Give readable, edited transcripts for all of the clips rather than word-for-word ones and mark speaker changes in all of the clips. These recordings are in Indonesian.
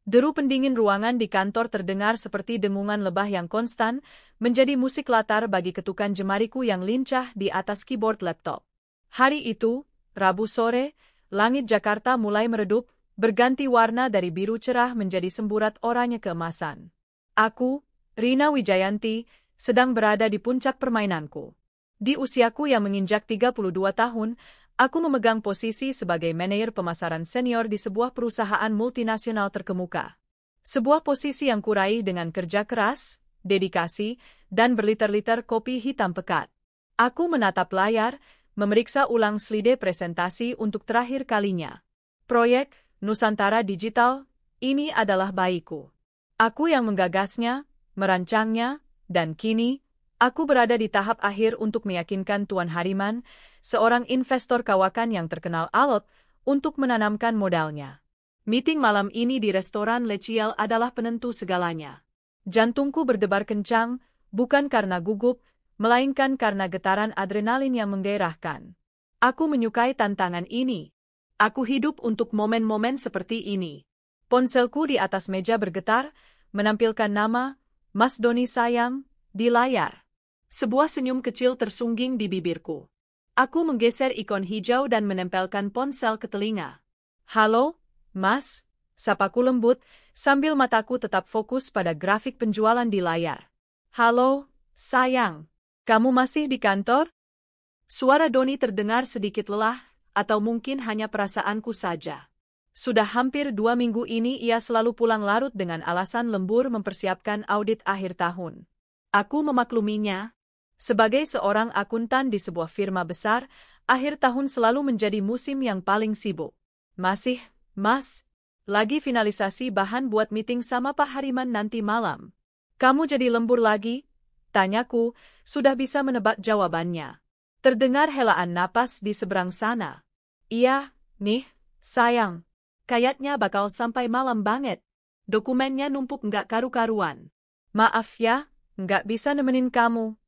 Speaker 1: Deru pendingin ruangan di kantor terdengar seperti dengungan lebah yang konstan, menjadi musik latar bagi ketukan jemariku yang lincah di atas keyboard laptop. Hari itu, Rabu sore, langit Jakarta mulai meredup, berganti warna dari biru cerah menjadi semburat oranye keemasan. Aku, Rina Wijayanti, sedang berada di puncak permainanku. Di usiaku yang menginjak 32 tahun, aku memegang posisi sebagai manajer pemasaran senior di sebuah perusahaan multinasional terkemuka. Sebuah posisi yang kuraih dengan kerja keras, dedikasi, dan berliter-liter kopi hitam pekat. Aku menatap layar, memeriksa ulang slide presentasi untuk terakhir kalinya. Proyek Nusantara Digital, ini adalah bayiku. Aku yang menggagasnya, merancangnya, dan kini, aku berada di tahap akhir untuk meyakinkan Tuan Hariman, seorang investor kawakan yang terkenal alot, untuk menanamkan modalnya. Meeting malam ini di restoran Lecial adalah penentu segalanya. Jantungku berdebar kencang, bukan karena gugup, melainkan karena getaran adrenalin yang menggairahkan. Aku menyukai tantangan ini. Aku hidup untuk momen-momen seperti ini. Ponselku di atas meja bergetar, menampilkan nama, Mas Doni sayang, di layar. Sebuah senyum kecil tersungging di bibirku. Aku menggeser ikon hijau dan menempelkan ponsel ke telinga. Halo, Mas, sapaku lembut, sambil mataku tetap fokus pada grafik penjualan di layar. Halo, sayang, kamu masih di kantor? Suara Doni terdengar sedikit lelah, atau mungkin hanya perasaanku saja. Sudah hampir 2 minggu ini ia selalu pulang larut dengan alasan lembur mempersiapkan audit akhir tahun. Aku memakluminya. Sebagai seorang akuntan di sebuah firma besar, akhir tahun selalu menjadi musim yang paling sibuk. Masih, Mas, lagi finalisasi bahan buat meeting sama Pak Hariman nanti malam. Kamu jadi lembur lagi? Tanyaku, sudah bisa menebak jawabannya. Terdengar helaan napas di seberang sana. Iya, nih, sayang. Kayaknya bakal sampai malam banget. Dokumennya numpuk nggak karu-karuan. Maaf ya, nggak bisa nemenin kamu.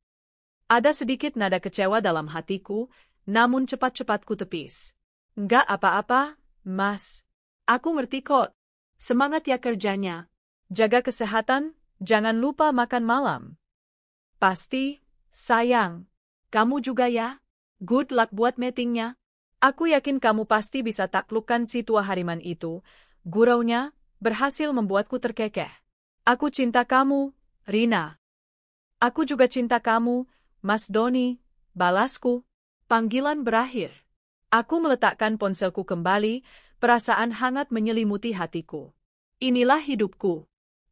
Speaker 1: Ada sedikit nada kecewa dalam hatiku, namun cepat-cepat ku tepis. Nggak apa-apa, Mas. Aku ngerti kok. Semangat ya kerjanya. Jaga kesehatan, jangan lupa makan malam. Pasti, sayang. Kamu juga ya. Good luck buat meetingnya. Aku yakin kamu pasti bisa taklukkan si tua Hariman itu. Guraunya berhasil membuatku terkekeh. Aku cinta kamu, Rina. Aku juga cinta kamu, Mas Doni, balasku. Panggilan berakhir. Aku meletakkan ponselku kembali, perasaan hangat menyelimuti hatiku. Inilah hidupku.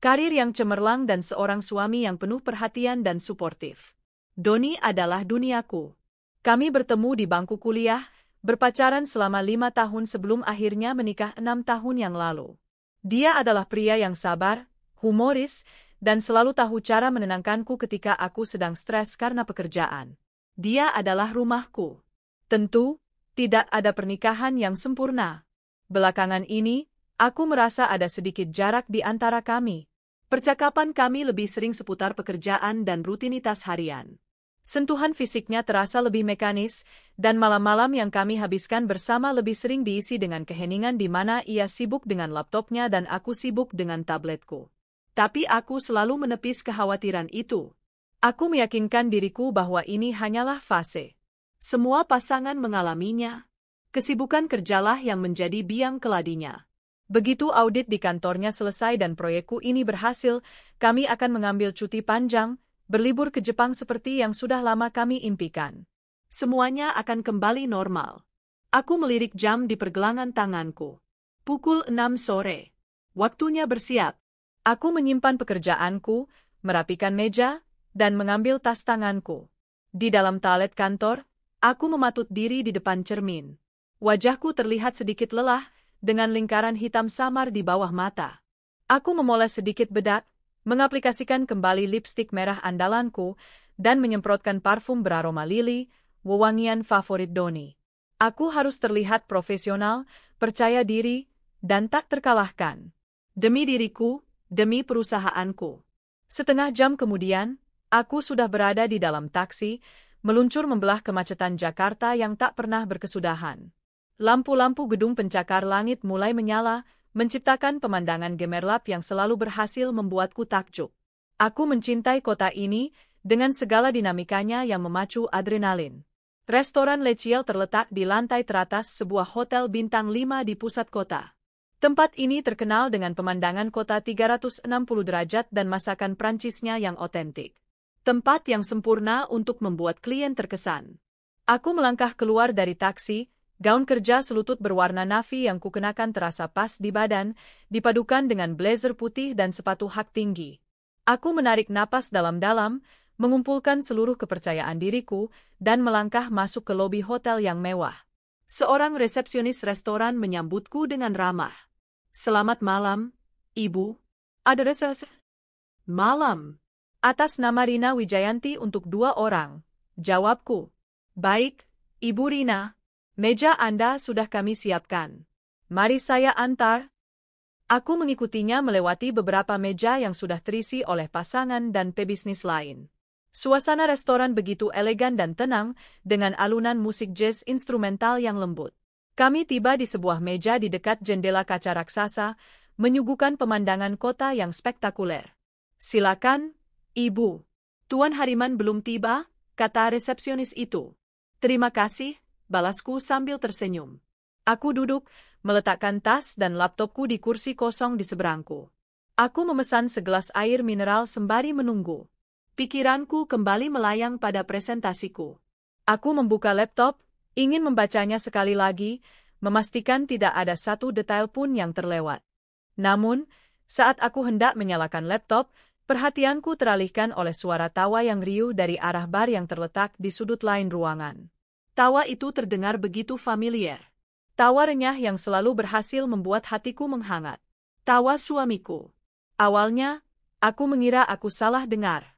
Speaker 1: Karir yang cemerlang dan seorang suami yang penuh perhatian dan suportif. Doni adalah duniaku. Kami bertemu di bangku kuliah, berpacaran selama 5 tahun sebelum akhirnya menikah 6 tahun yang lalu. Dia adalah pria yang sabar, humoris, dan selalu tahu cara menenangkanku ketika aku sedang stres karena pekerjaan. Dia adalah rumahku. Tentu, tidak ada pernikahan yang sempurna. Belakangan ini, aku merasa ada sedikit jarak di antara kami. Percakapan kami lebih sering seputar pekerjaan dan rutinitas harian. Sentuhan fisiknya terasa lebih mekanis, dan malam-malam yang kami habiskan bersama lebih sering diisi dengan keheningan di mana ia sibuk dengan laptopnya dan aku sibuk dengan tabletku. Tapi aku selalu menepis kekhawatiran itu. Aku meyakinkan diriku bahwa ini hanyalah fase. Semua pasangan mengalaminya. Kesibukan kerjalah yang menjadi biang keladinya. Begitu audit di kantornya selesai dan proyekku ini berhasil, kami akan mengambil cuti panjang, berlibur ke Jepang seperti yang sudah lama kami impikan. Semuanya akan kembali normal. Aku melirik jam di pergelangan tanganku. Pukul 6 sore. Waktunya bersiap. Aku menyimpan pekerjaanku, merapikan meja, dan mengambil tas tanganku. Di dalam toilet kantor, aku mematut diri di depan cermin. Wajahku terlihat sedikit lelah, dengan lingkaran hitam samar di bawah mata. Aku memoles sedikit bedak, mengaplikasikan kembali lipstik merah andalanku, dan menyemprotkan parfum beraroma lili, wewangian favorit Doni. Aku harus terlihat profesional, percaya diri, dan tak terkalahkan. Demi diriku, demi perusahaanku. Setengah jam kemudian, aku sudah berada di dalam taksi, meluncur membelah kemacetan Jakarta yang tak pernah berkesudahan. Lampu-lampu gedung pencakar langit mulai menyala, menciptakan pemandangan gemerlap yang selalu berhasil membuatku takjub. Aku mencintai kota ini dengan segala dinamikanya yang memacu adrenalin. Restoran Le Ciel terletak di lantai teratas sebuah hotel bintang 5 di pusat kota. Tempat ini terkenal dengan pemandangan kota 360 derajat dan masakan Prancisnya yang otentik. Tempat yang sempurna untuk membuat klien terkesan. Aku melangkah keluar dari taksi, gaun kerja selutut berwarna navy yang kukenakan terasa pas di badan, dipadukan dengan blazer putih dan sepatu hak tinggi. Aku menarik napas dalam-dalam, mengumpulkan seluruh kepercayaan diriku, dan melangkah masuk ke lobi hotel yang mewah. Seorang resepsionis restoran menyambutku dengan ramah. "Selamat malam, Ibu. Ada reservasi?" "Malam. Atas nama Rina Wijayanti untuk 2 orang, jawabku. "Baik, Ibu Rina. Meja Anda sudah kami siapkan. Mari saya antar." Aku mengikutinya melewati beberapa meja yang sudah terisi oleh pasangan dan pebisnis lain. Suasana restoran begitu elegan dan tenang, dengan alunan musik jazz instrumental yang lembut. Kami tiba di sebuah meja di dekat jendela kaca raksasa, menyuguhkan pemandangan kota yang spektakuler. "Silakan, Ibu." "Tuan Hariman belum tiba," kata resepsionis itu. "Terima kasih," balasku sambil tersenyum. Aku duduk, meletakkan tas dan laptopku di kursi kosong di seberangku. Aku memesan segelas air mineral sembari menunggu. Pikiranku kembali melayang pada presentasiku. Aku membuka laptop, ingin membacanya sekali lagi, memastikan tidak ada satu detail pun yang terlewat. Namun, saat aku hendak menyalakan laptop, perhatianku teralihkan oleh suara tawa yang riuh dari arah bar yang terletak di sudut lain ruangan. Tawa itu terdengar begitu familiar. Tawa renyah yang selalu berhasil membuat hatiku menghangat. Tawa suamiku. Awalnya, aku mengira aku salah dengar.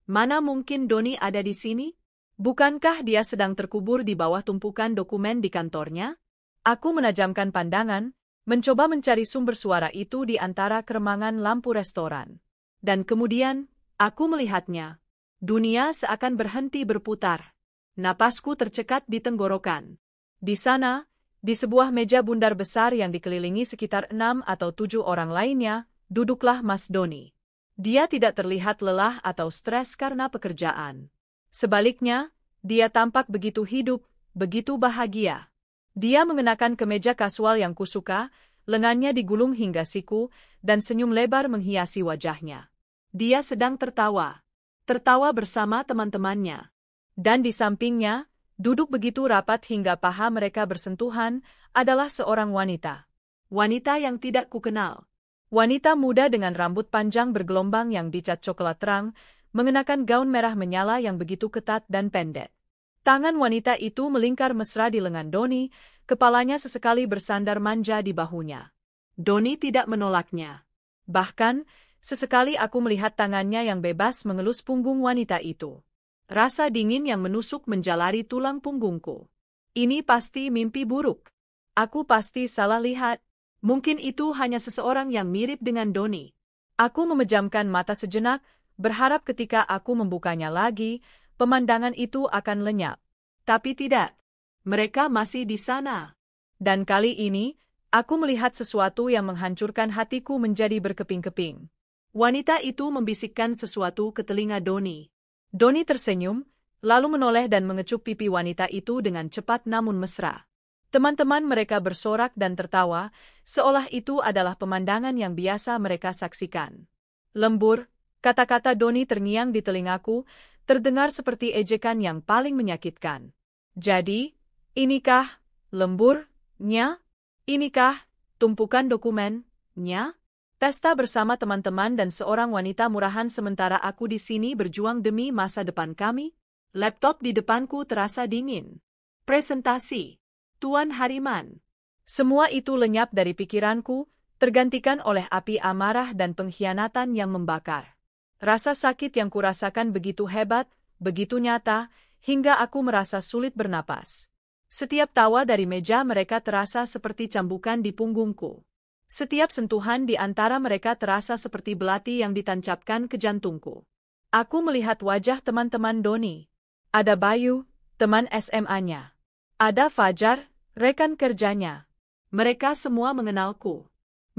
Speaker 1: Mana mungkin Doni ada di sini? Bukankah dia sedang terkubur di bawah tumpukan dokumen di kantornya? Aku menajamkan pandangan, mencoba mencari sumber suara itu di antara keremangan lampu restoran. Dan kemudian, aku melihatnya. Dunia seakan berhenti berputar. Napasku tercekat di tenggorokan. Di sana, di sebuah meja bundar besar yang dikelilingi sekitar 6 atau 7 orang lainnya, duduklah Mas Doni. Dia tidak terlihat lelah atau stres karena pekerjaan. Sebaliknya, dia tampak begitu hidup, begitu bahagia. Dia mengenakan kemeja kasual yang kusuka, lengannya digulung hingga siku, dan senyum lebar menghiasi wajahnya. Dia sedang tertawa. Tertawa bersama teman-temannya. Dan di sampingnya, duduk begitu rapat hingga paha mereka bersentuhan, adalah seorang wanita. Wanita yang tidak kukenal. Wanita muda dengan rambut panjang bergelombang yang dicat coklat terang, mengenakan gaun merah menyala yang begitu ketat dan pendek. Tangan wanita itu melingkar mesra di lengan Doni, kepalanya sesekali bersandar manja di bahunya. Doni tidak menolaknya. Bahkan, sesekali aku melihat tangannya yang bebas mengelus punggung wanita itu. Rasa dingin yang menusuk menjalari tulang punggungku. Ini pasti mimpi buruk. Aku pasti salah lihat. Mungkin itu hanya seseorang yang mirip dengan Doni. Aku memejamkan mata sejenak, berharap ketika aku membukanya lagi, pemandangan itu akan lenyap. Tapi tidak. Mereka masih di sana. Dan kali ini, aku melihat sesuatu yang menghancurkan hatiku menjadi berkeping-keping. Wanita itu membisikkan sesuatu ke telinga Doni. Doni tersenyum, lalu menoleh dan mengecup pipi wanita itu dengan cepat namun mesra. Teman-teman mereka bersorak dan tertawa, seolah itu adalah pemandangan yang biasa mereka saksikan. "Lembur," kata-kata Doni terngiang di telingaku, terdengar seperti ejekan yang paling menyakitkan. "Jadi, inikah lembur-nya? Inikah tumpukan dokumen-nya?" Pesta bersama teman-teman dan seorang wanita murahan sementara aku di sini berjuang demi masa depan kami. Laptop di depanku terasa dingin. Presentasi. Tuan Hariman. Semua itu lenyap dari pikiranku, tergantikan oleh api amarah dan pengkhianatan yang membakar. Rasa sakit yang kurasakan begitu hebat, begitu nyata, hingga aku merasa sulit bernapas. Setiap tawa dari meja mereka terasa seperti cambukan di punggungku. Setiap sentuhan di antara mereka terasa seperti belati yang ditancapkan ke jantungku. Aku melihat wajah teman-teman Doni. Ada Bayu, teman SMA-nya. Ada Fajar, rekan kerjanya. Mereka semua mengenalku.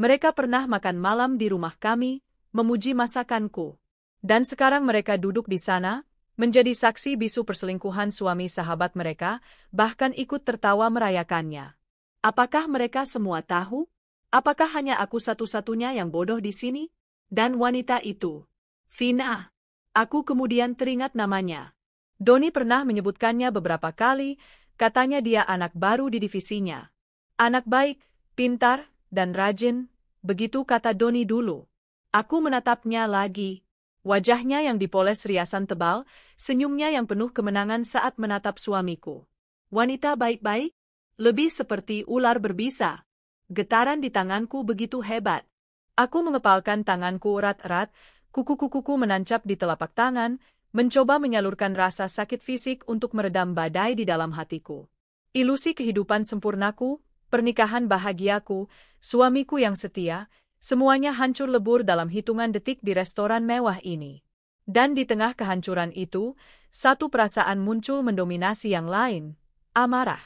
Speaker 1: Mereka pernah makan malam di rumah kami, memuji masakanku. Dan sekarang mereka duduk di sana, menjadi saksi bisu perselingkuhan suami sahabat mereka, bahkan ikut tertawa merayakannya. Apakah mereka semua tahu? Apakah hanya aku satu-satunya yang bodoh di sini? Dan wanita itu, Vina. Aku kemudian teringat namanya. Doni pernah menyebutkannya beberapa kali, katanya dia anak baru di divisinya. Anak baik, pintar, dan rajin, begitu kata Doni dulu. Aku menatapnya lagi. Wajahnya yang dipoles riasan tebal, senyumnya yang penuh kemenangan saat menatap suamiku. Wanita baik-baik? Lebih seperti ular berbisa. Getaran di tanganku begitu hebat. Aku mengepalkan tanganku erat-erat, kuku-kukuku menancap di telapak tangan, mencoba menyalurkan rasa sakit fisik untuk meredam badai di dalam hatiku. Ilusi kehidupan sempurnaku, pernikahan bahagiaku, suamiku yang setia, semuanya hancur lebur dalam hitungan detik di restoran mewah ini. Dan di tengah kehancuran itu, satu perasaan muncul mendominasi yang lain, amarah.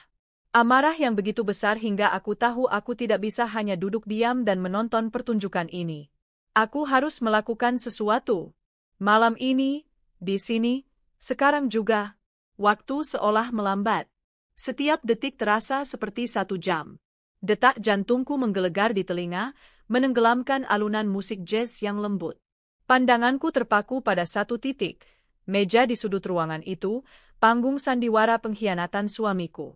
Speaker 1: Amarah yang begitu besar hingga aku tahu aku tidak bisa hanya duduk diam dan menonton pertunjukan ini. Aku harus melakukan sesuatu. Malam ini, di sini, sekarang juga. Waktu seolah melambat. Setiap detik terasa seperti 1 jam. Detak jantungku menggelegar di telinga, menenggelamkan alunan musik jazz yang lembut. Pandanganku terpaku pada satu titik, meja di sudut ruangan itu, panggung sandiwara pengkhianatan suamiku.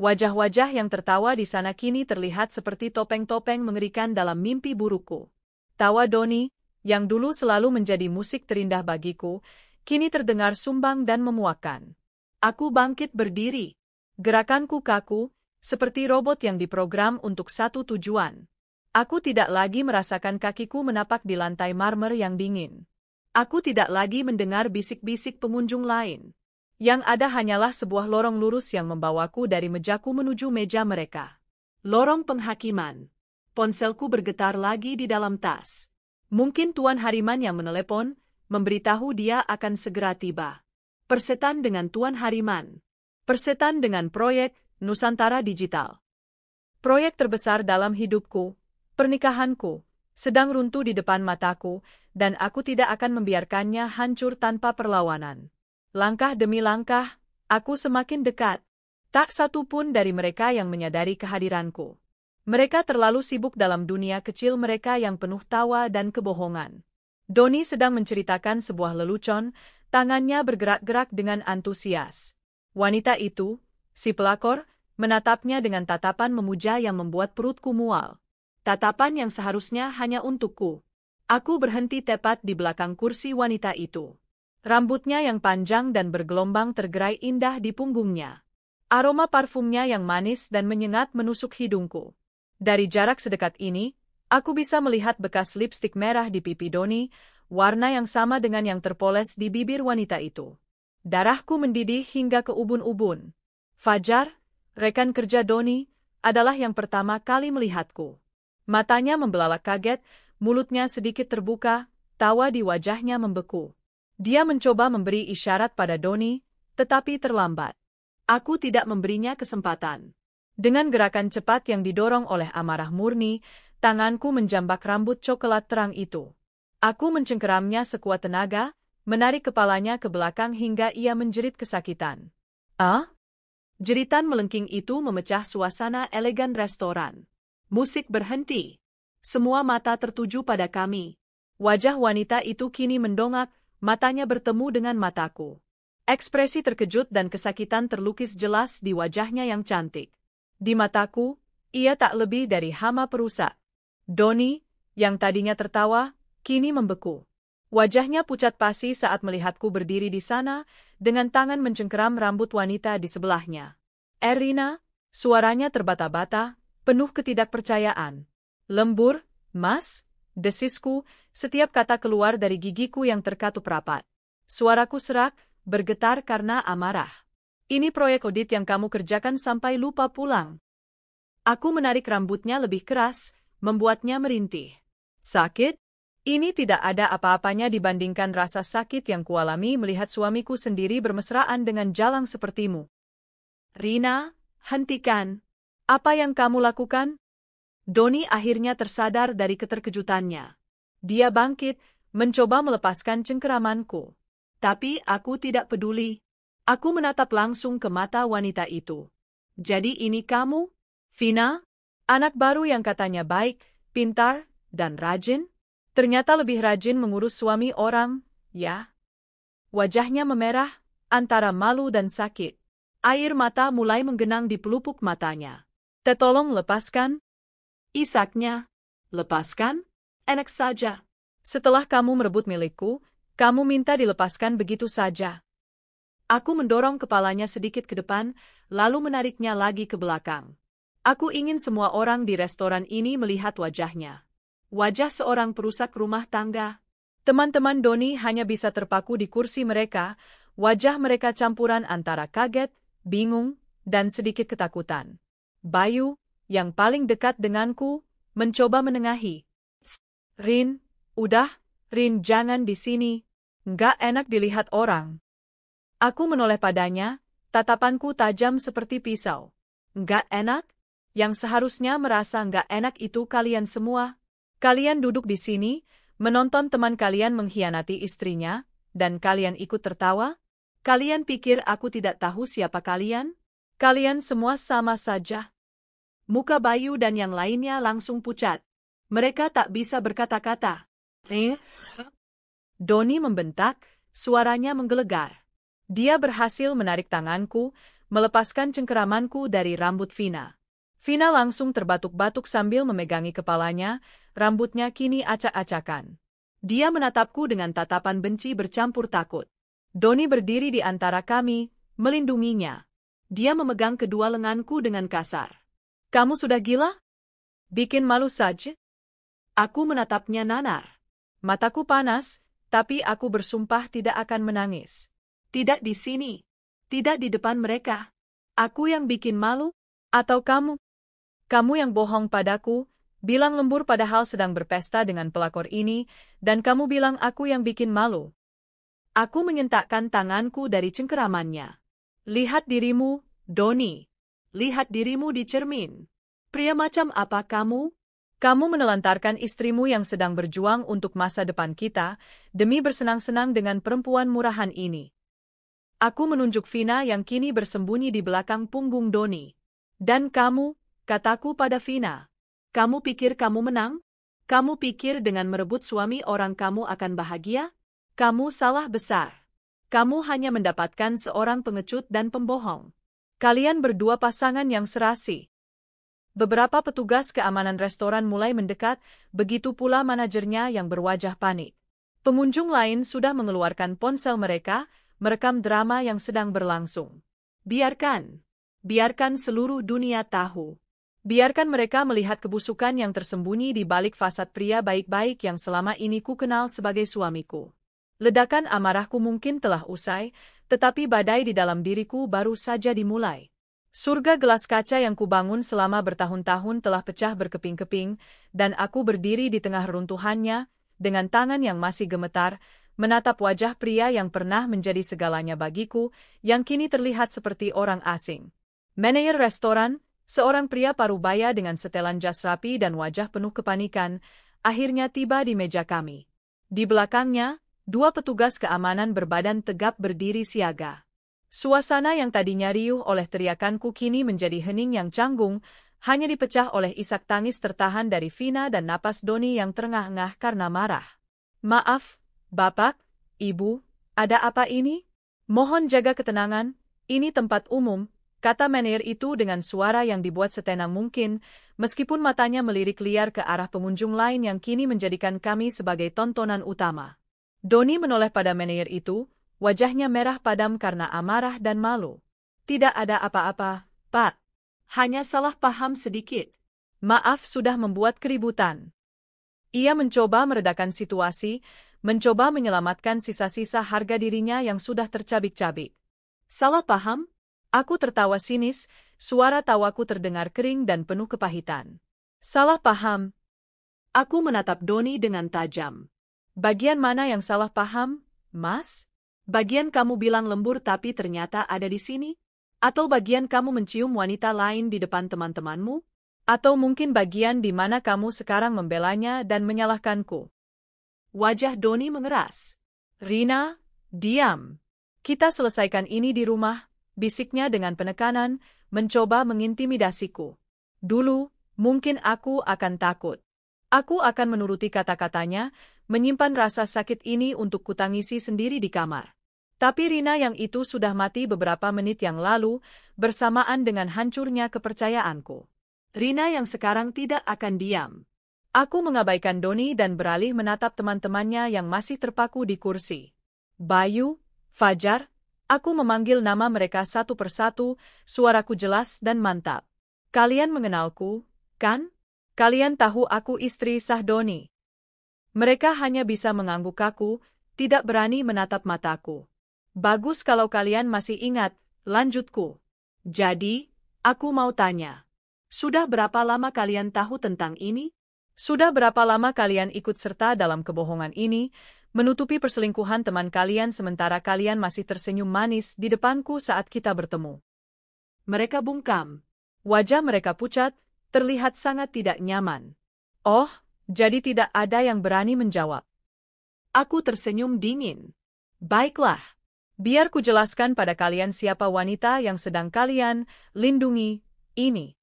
Speaker 1: Wajah-wajah yang tertawa di sana kini terlihat seperti topeng-topeng mengerikan dalam mimpi burukku. Tawa Doni, yang dulu selalu menjadi musik terindah bagiku, kini terdengar sumbang dan memuakkan. Aku bangkit berdiri. Gerakanku kaku, seperti robot yang diprogram untuk satu tujuan. Aku tidak lagi merasakan kakiku menapak di lantai marmer yang dingin. Aku tidak lagi mendengar bisik-bisik pengunjung lain. Yang ada hanyalah sebuah lorong lurus yang membawaku dari mejaku menuju meja mereka. Lorong penghakiman. Ponselku bergetar lagi di dalam tas. Mungkin Tuan Hariman yang menelepon, memberitahu dia akan segera tiba. Persetan dengan Tuan Hariman. Persetan dengan proyek Nusantara Digital. Proyek terbesar dalam hidupku, pernikahanku, sedang runtuh di depan mataku, dan aku tidak akan membiarkannya hancur tanpa perlawanan. Langkah demi langkah, aku semakin dekat. Tak satu pun dari mereka yang menyadari kehadiranku. Mereka terlalu sibuk dalam dunia kecil mereka yang penuh tawa dan kebohongan. Doni sedang menceritakan sebuah lelucon, tangannya bergerak-gerak dengan antusias. Wanita itu, si pelakor, menatapnya dengan tatapan memuja yang membuat perutku mual. Tatapan yang seharusnya hanya untukku. Aku berhenti tepat di belakang kursi wanita itu. Rambutnya yang panjang dan bergelombang tergerai indah di punggungnya. Aroma parfumnya yang manis dan menyengat menusuk hidungku. Dari jarak sedekat ini, aku bisa melihat bekas lipstik merah di pipi Doni, warna yang sama dengan yang terpoles di bibir wanita itu. Darahku mendidih hingga ke ubun-ubun. Fajar, rekan kerja Doni, adalah yang pertama kali melihatku. Matanya membelalak kaget, mulutnya sedikit terbuka, tawa di wajahnya membeku. Dia mencoba memberi isyarat pada Doni, tetapi terlambat. Aku tidak memberinya kesempatan. Dengan gerakan cepat yang didorong oleh amarah murni, tanganku menjambak rambut coklat terang itu. Aku mencengkeramnya sekuat tenaga, menarik kepalanya ke belakang hingga ia menjerit kesakitan. Ah? Jeritan melengking itu memecah suasana elegan restoran. Musik berhenti. Semua mata tertuju pada kami. Wajah wanita itu kini mendongak, matanya bertemu dengan mataku. Ekspresi terkejut dan kesakitan terlukis jelas di wajahnya yang cantik. Di mataku, ia tak lebih dari hama perusak. Doni, yang tadinya tertawa, kini membeku. Wajahnya pucat pasi saat melihatku berdiri di sana, dengan tangan mencengkeram rambut wanita di sebelahnya. Erina, suaranya terbata-bata, penuh ketidakpercayaan. Lembur, Mas, desisku, setiap kata keluar dari gigiku yang terkatup rapat. Suaraku serak, bergetar karena amarah. Ini proyek audit yang kamu kerjakan sampai lupa pulang. Aku menarik rambutnya lebih keras, membuatnya merintih. Sakit? Ini tidak ada apa-apanya dibandingkan rasa sakit yang kualami melihat suamiku sendiri bermesraan dengan jalang sepertimu. Rina, hentikan. Apa yang kamu lakukan? Doni akhirnya tersadar dari keterkejutannya. Dia bangkit, mencoba melepaskan cengkeramanku. Tapi aku tidak peduli. Aku menatap langsung ke mata wanita itu. Jadi ini kamu, Vina? Anak baru yang katanya baik, pintar, dan rajin? Ternyata lebih rajin mengurus suami orang, ya? Wajahnya memerah, antara malu dan sakit. Air mata mulai menggenang di pelupuk matanya. Tolong lepaskan. Isaknya. Lepaskan? Enak saja. Setelah kamu merebut milikku, kamu minta dilepaskan begitu saja. Aku mendorong kepalanya sedikit ke depan, lalu menariknya lagi ke belakang. Aku ingin semua orang di restoran ini melihat wajahnya. Wajah seorang perusak rumah tangga. Teman-teman Doni hanya bisa terpaku di kursi mereka, wajah mereka campuran antara kaget, bingung, dan sedikit ketakutan. Bayu, yang paling dekat denganku, mencoba menengahi. Rin, udah, Rin jangan di sini. Nggak enak dilihat orang. Aku menoleh padanya, tatapanku tajam seperti pisau. Nggak enak? Yang seharusnya merasa nggak enak itu kalian semua. Kalian duduk di sini, menonton teman kalian mengkhianati istrinya, dan kalian ikut tertawa? Kalian pikir aku tidak tahu siapa kalian? Kalian semua sama saja. Muka Bayu dan yang lainnya langsung pucat. Mereka tak bisa berkata-kata. Doni membentak, suaranya menggelegar. Dia berhasil menarik tanganku, melepaskan cengkeramanku dari rambut Vina. Vina langsung terbatuk-batuk sambil memegangi kepalanya, rambutnya kini acak-acakan. Dia menatapku dengan tatapan benci bercampur takut. Doni berdiri di antara kami, melindunginya. Dia memegang kedua lenganku dengan kasar. Kamu sudah gila? Bikin malu saja? Aku menatapnya nanar. Mataku panas, tapi aku bersumpah tidak akan menangis. Tidak di sini. Tidak di depan mereka. Aku yang bikin malu? Atau kamu? Kamu yang bohong padaku, bilang lembur padahal sedang berpesta dengan pelakor ini, dan kamu bilang aku yang bikin malu. Aku menyentakkan tanganku dari cengkeramannya. Lihat dirimu, Doni. Lihat dirimu di cermin. Pria macam apa kamu? Kamu menelantarkan istrimu yang sedang berjuang untuk masa depan kita, demi bersenang-senang dengan perempuan murahan ini. Aku menunjuk Vina yang kini bersembunyi di belakang punggung Doni. Dan kamu, kataku pada Vina. Kamu pikir kamu menang? Kamu pikir dengan merebut suami orang kamu akan bahagia? Kamu salah besar. Kamu hanya mendapatkan seorang pengecut dan pembohong. Kalian berdua pasangan yang serasi. Beberapa petugas keamanan restoran mulai mendekat, begitu pula manajernya yang berwajah panik. Pengunjung lain sudah mengeluarkan ponsel mereka, merekam drama yang sedang berlangsung. Biarkan seluruh dunia tahu. Biarkan mereka melihat kebusukan yang tersembunyi di balik fasad pria baik-baik yang selama ini ku kenal sebagai suamiku. Ledakan amarahku mungkin telah usai, tetapi badai di dalam diriku baru saja dimulai. Surga gelas kaca yang kubangun selama bertahun-tahun telah pecah berkeping-keping, dan aku berdiri di tengah runtuhannya, dengan tangan yang masih gemetar, menatap wajah pria yang pernah menjadi segalanya bagiku, yang kini terlihat seperti orang asing. Manajer restoran, seorang pria parubaya dengan setelan jas rapi dan wajah penuh kepanikan, akhirnya tiba di meja kami. Di belakangnya, dua petugas keamanan berbadan tegap berdiri siaga. Suasana yang tadinya riuh oleh teriakanku kini menjadi hening yang canggung, hanya dipecah oleh isak tangis tertahan dari Vina dan napas Doni yang terengah-engah karena marah. Maaf, Bapak, Ibu, ada apa ini? Mohon jaga ketenangan, ini tempat umum, kata manajer itu dengan suara yang dibuat setenang mungkin, meskipun matanya melirik liar ke arah pengunjung lain yang kini menjadikan kami sebagai tontonan utama. Doni menoleh pada manajer itu, wajahnya merah padam karena amarah dan malu. Tidak ada apa-apa, Pak. Hanya salah paham sedikit. Maaf sudah membuat keributan. Ia mencoba meredakan situasi, mencoba menyelamatkan sisa-sisa harga dirinya yang sudah tercabik-cabik. Salah paham? Aku tertawa sinis, suara tawaku terdengar kering dan penuh kepahitan. Salah paham? Aku menatap Doni dengan tajam. Bagian mana yang salah paham, Mas? Bagian kamu bilang lembur tapi ternyata ada di sini? Atau bagian kamu mencium wanita lain di depan teman-temanmu? Atau mungkin bagian di mana kamu sekarang membelanya dan menyalahkanku.
Speaker 2: Wajah Doni mengeras.
Speaker 1: Rina, diam. Kita selesaikan ini di rumah, bisiknya dengan penekanan, mencoba mengintimidasiku. Dulu, mungkin aku akan takut. Aku akan menuruti kata-katanya, menyimpan rasa sakit ini untuk kutangisi sendiri di kamar. Tapi Rina yang itu sudah mati beberapa menit yang lalu, bersamaan dengan hancurnya kepercayaanku.
Speaker 2: Rina yang sekarang tidak akan diam.
Speaker 1: Aku mengabaikan Doni dan beralih menatap teman-temannya yang masih terpaku di kursi. Bayu, Fajar, aku memanggil nama mereka satu persatu, suaraku jelas dan mantap. Kalian mengenalku, kan? Kalian tahu aku istri sah Doni. Mereka hanya bisa mengangguk kaku, tidak berani menatap mataku. Bagus kalau kalian masih ingat, lanjutku.
Speaker 2: Jadi, aku mau tanya. Sudah berapa lama kalian tahu tentang ini?
Speaker 1: Sudah berapa lama kalian ikut serta dalam kebohongan ini, menutupi perselingkuhan teman kalian sementara kalian masih tersenyum manis di depanku saat kita bertemu?
Speaker 2: Mereka bungkam.
Speaker 1: Wajah mereka pucat, terlihat sangat tidak nyaman. Oh, jadi tidak ada yang berani menjawab.
Speaker 2: Aku tersenyum dingin.
Speaker 1: Baiklah. Biar ku jelaskan pada kalian siapa wanita yang sedang kalian lindungi ini.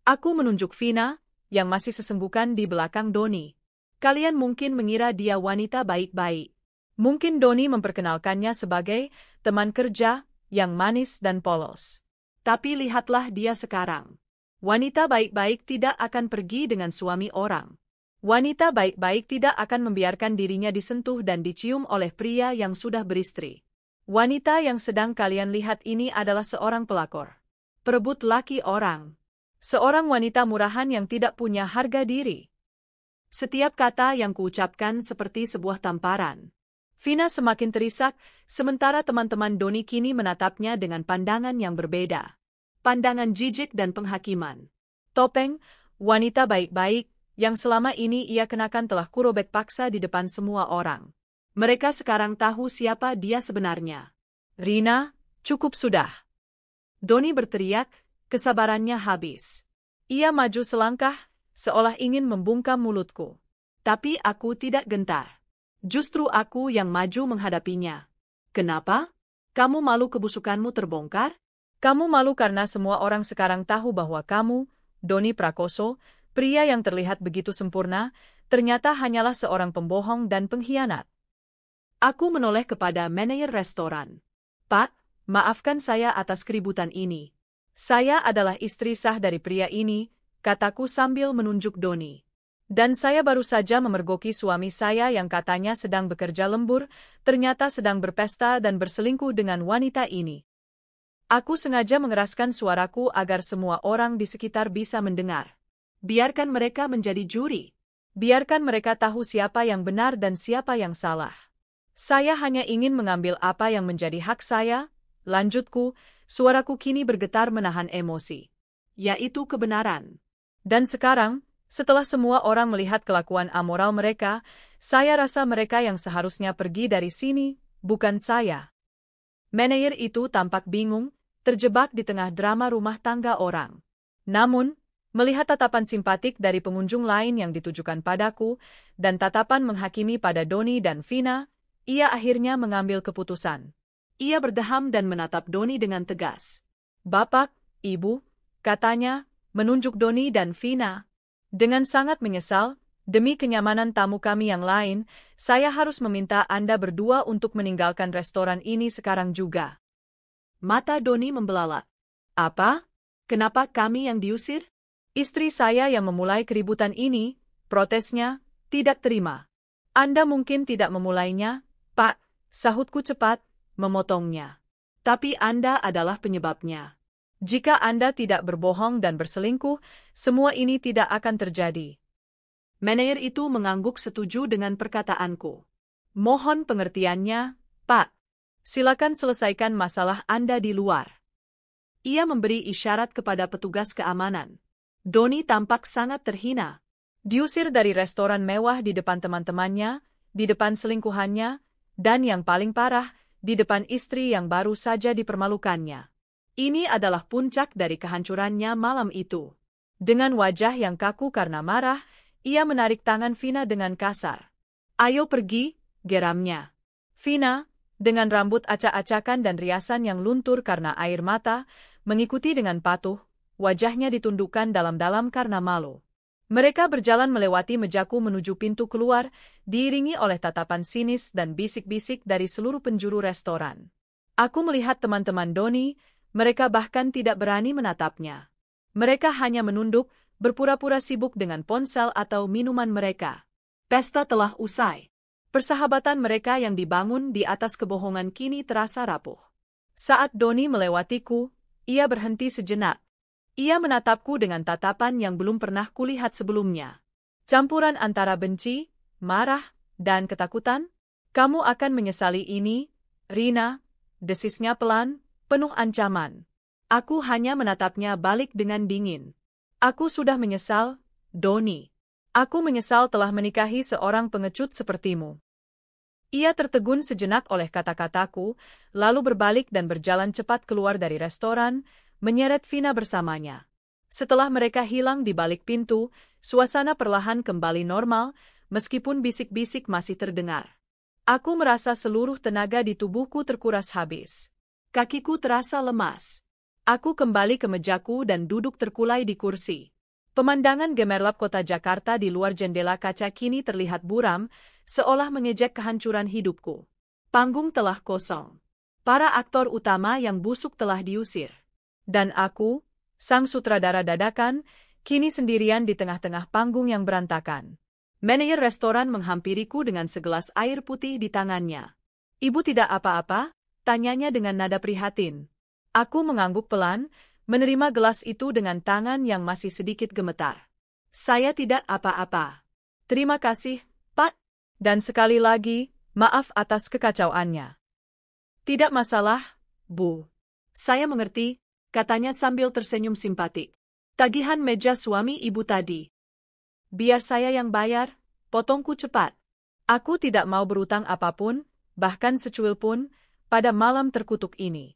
Speaker 1: Aku menunjuk Vina, yang masih sesenggukan di belakang Doni. Kalian mungkin mengira dia wanita baik-baik. Mungkin Doni memperkenalkannya sebagai teman kerja yang manis dan polos.
Speaker 2: Tapi lihatlah dia sekarang. Wanita baik-baik tidak akan pergi dengan suami orang.
Speaker 1: Wanita baik-baik tidak akan membiarkan dirinya disentuh dan dicium oleh pria yang sudah beristri. Wanita yang sedang kalian lihat ini adalah seorang pelakor. Perebut laki orang. Seorang wanita murahan yang tidak punya harga diri.
Speaker 2: Setiap kata yang kuucapkan seperti sebuah tamparan.
Speaker 1: Vina semakin terisak, sementara teman-teman Doni kini menatapnya dengan pandangan yang berbeda.
Speaker 2: Pandangan jijik dan penghakiman.
Speaker 1: Topeng, wanita baik-baik, yang selama ini ia kenakan telah kurobek paksa di depan semua orang.
Speaker 2: Mereka sekarang tahu siapa dia sebenarnya.
Speaker 1: Rina, cukup sudah.
Speaker 2: Doni berteriak, kesabarannya habis.
Speaker 1: Ia maju selangkah, seolah ingin membungkam mulutku.
Speaker 2: Tapi aku tidak gentar. Justru aku yang maju menghadapinya. Kenapa? Kamu malu kebusukanmu terbongkar?
Speaker 1: Kamu malu karena semua orang sekarang tahu bahwa kamu, Doni Prakoso, pria yang terlihat begitu sempurna, ternyata hanyalah seorang pembohong dan pengkhianat.
Speaker 2: Aku menoleh kepada manajer restoran. Pak, maafkan saya atas keributan ini.
Speaker 1: Saya adalah istri sah dari pria ini, kataku sambil menunjuk Doni. Dan saya baru saja memergoki suami saya yang katanya sedang bekerja lembur, ternyata sedang berpesta dan berselingkuh dengan wanita ini. Aku sengaja mengeraskan suaraku agar semua orang di sekitar bisa mendengar.
Speaker 2: Biarkan mereka menjadi juri.
Speaker 1: Biarkan mereka tahu siapa yang benar dan siapa yang salah. Saya hanya ingin mengambil apa yang menjadi hak saya, lanjutku, suaraku kini bergetar menahan emosi.
Speaker 2: Yaitu kebenaran.
Speaker 1: Dan sekarang, setelah semua orang melihat kelakuan amoral mereka, saya rasa mereka yang seharusnya pergi dari sini, bukan saya. Manajer itu tampak bingung, terjebak di tengah drama rumah tangga orang. Namun, melihat tatapan simpatik dari pengunjung lain yang ditujukan padaku, dan tatapan menghakimi pada Doni dan Vina, ia akhirnya mengambil keputusan.
Speaker 2: Ia berdeham dan menatap Doni dengan tegas.
Speaker 1: Bapak, Ibu, katanya, menunjuk Doni dan Vina. Dengan sangat menyesal, demi kenyamanan tamu kami yang lain, saya harus meminta Anda berdua untuk meninggalkan restoran ini sekarang juga.
Speaker 2: Mata Doni membelalak. Apa? Kenapa kami yang diusir?
Speaker 1: Istri saya yang memulai keributan ini, protesnya, tidak terima. Anda mungkin tidak memulainya, Pak, sahutku cepat, memotongnya.
Speaker 2: Tapi Anda adalah penyebabnya.
Speaker 1: Jika Anda tidak berbohong dan berselingkuh, semua ini tidak akan terjadi.
Speaker 2: Manajer itu mengangguk setuju dengan perkataanku.
Speaker 1: Mohon pengertiannya, Pak. Silakan selesaikan masalah Anda di luar.
Speaker 2: Ia memberi isyarat kepada petugas keamanan. Doni tampak sangat terhina.
Speaker 1: Diusir dari restoran mewah di depan teman-temannya, di depan selingkuhannya, dan yang paling parah, di depan istri yang baru saja dipermalukannya. Ini adalah puncak dari kehancurannya malam itu. Dengan wajah yang kaku karena marah, ia menarik tangan Vina dengan kasar.
Speaker 2: Ayo pergi, geramnya.
Speaker 1: Vina, dengan rambut acak-acakan dan riasan yang luntur karena air mata, mengikuti dengan patuh, wajahnya ditundukkan dalam-dalam karena malu. Mereka berjalan melewati mejaku menuju pintu keluar, diiringi oleh tatapan sinis dan bisik-bisik dari seluruh penjuru restoran. Aku melihat teman-teman Doni, mereka bahkan tidak berani menatapnya. Mereka hanya menunduk, berpura-pura sibuk dengan ponsel atau minuman mereka.
Speaker 2: Pesta telah usai.
Speaker 1: Persahabatan mereka yang dibangun di atas kebohongan kini terasa rapuh. Saat Doni melewatiku, ia berhenti sejenak. Ia menatapku dengan tatapan yang belum pernah kulihat sebelumnya. Campuran antara benci, marah, dan ketakutan. Kamu akan menyesali ini, Rina, desisnya pelan, penuh ancaman. Aku hanya menatapnya balik dengan dingin. Aku sudah menyesal, Doni. Aku menyesal telah menikahi seorang pengecut sepertimu. Ia tertegun sejenak oleh kata-kataku, lalu berbalik dan berjalan cepat keluar dari restoran, menyeret Vina bersamanya. Setelah mereka hilang di balik pintu, suasana perlahan kembali normal, meskipun bisik-bisik masih terdengar. Aku merasa seluruh tenaga di tubuhku terkuras habis.
Speaker 2: Kakiku terasa lemas.
Speaker 1: Aku kembali ke mejaku dan duduk terkulai di kursi. Pemandangan gemerlap kota Jakarta di luar jendela kaca kini terlihat buram, seolah mengejek kehancuran hidupku.
Speaker 2: Panggung telah kosong. Para aktor utama yang busuk telah diusir.
Speaker 1: Dan aku, sang sutradara dadakan, kini sendirian di tengah-tengah panggung yang berantakan. Manajer restoran menghampiriku dengan segelas air putih di tangannya. Ibu tidak apa-apa? Tanyanya dengan nada prihatin. Aku mengangguk pelan, menerima gelas itu dengan tangan yang masih sedikit gemetar. Saya tidak apa-apa. Terima kasih, Pak. Dan sekali lagi, maaf atas kekacauannya. Tidak masalah, Bu.
Speaker 2: Saya mengerti, katanya sambil tersenyum simpatik. Tagihan meja suami ibu tadi.
Speaker 1: Biar saya yang bayar, potongku cepat. Aku tidak mau berutang apapun, bahkan secuil pun, pada malam terkutuk ini.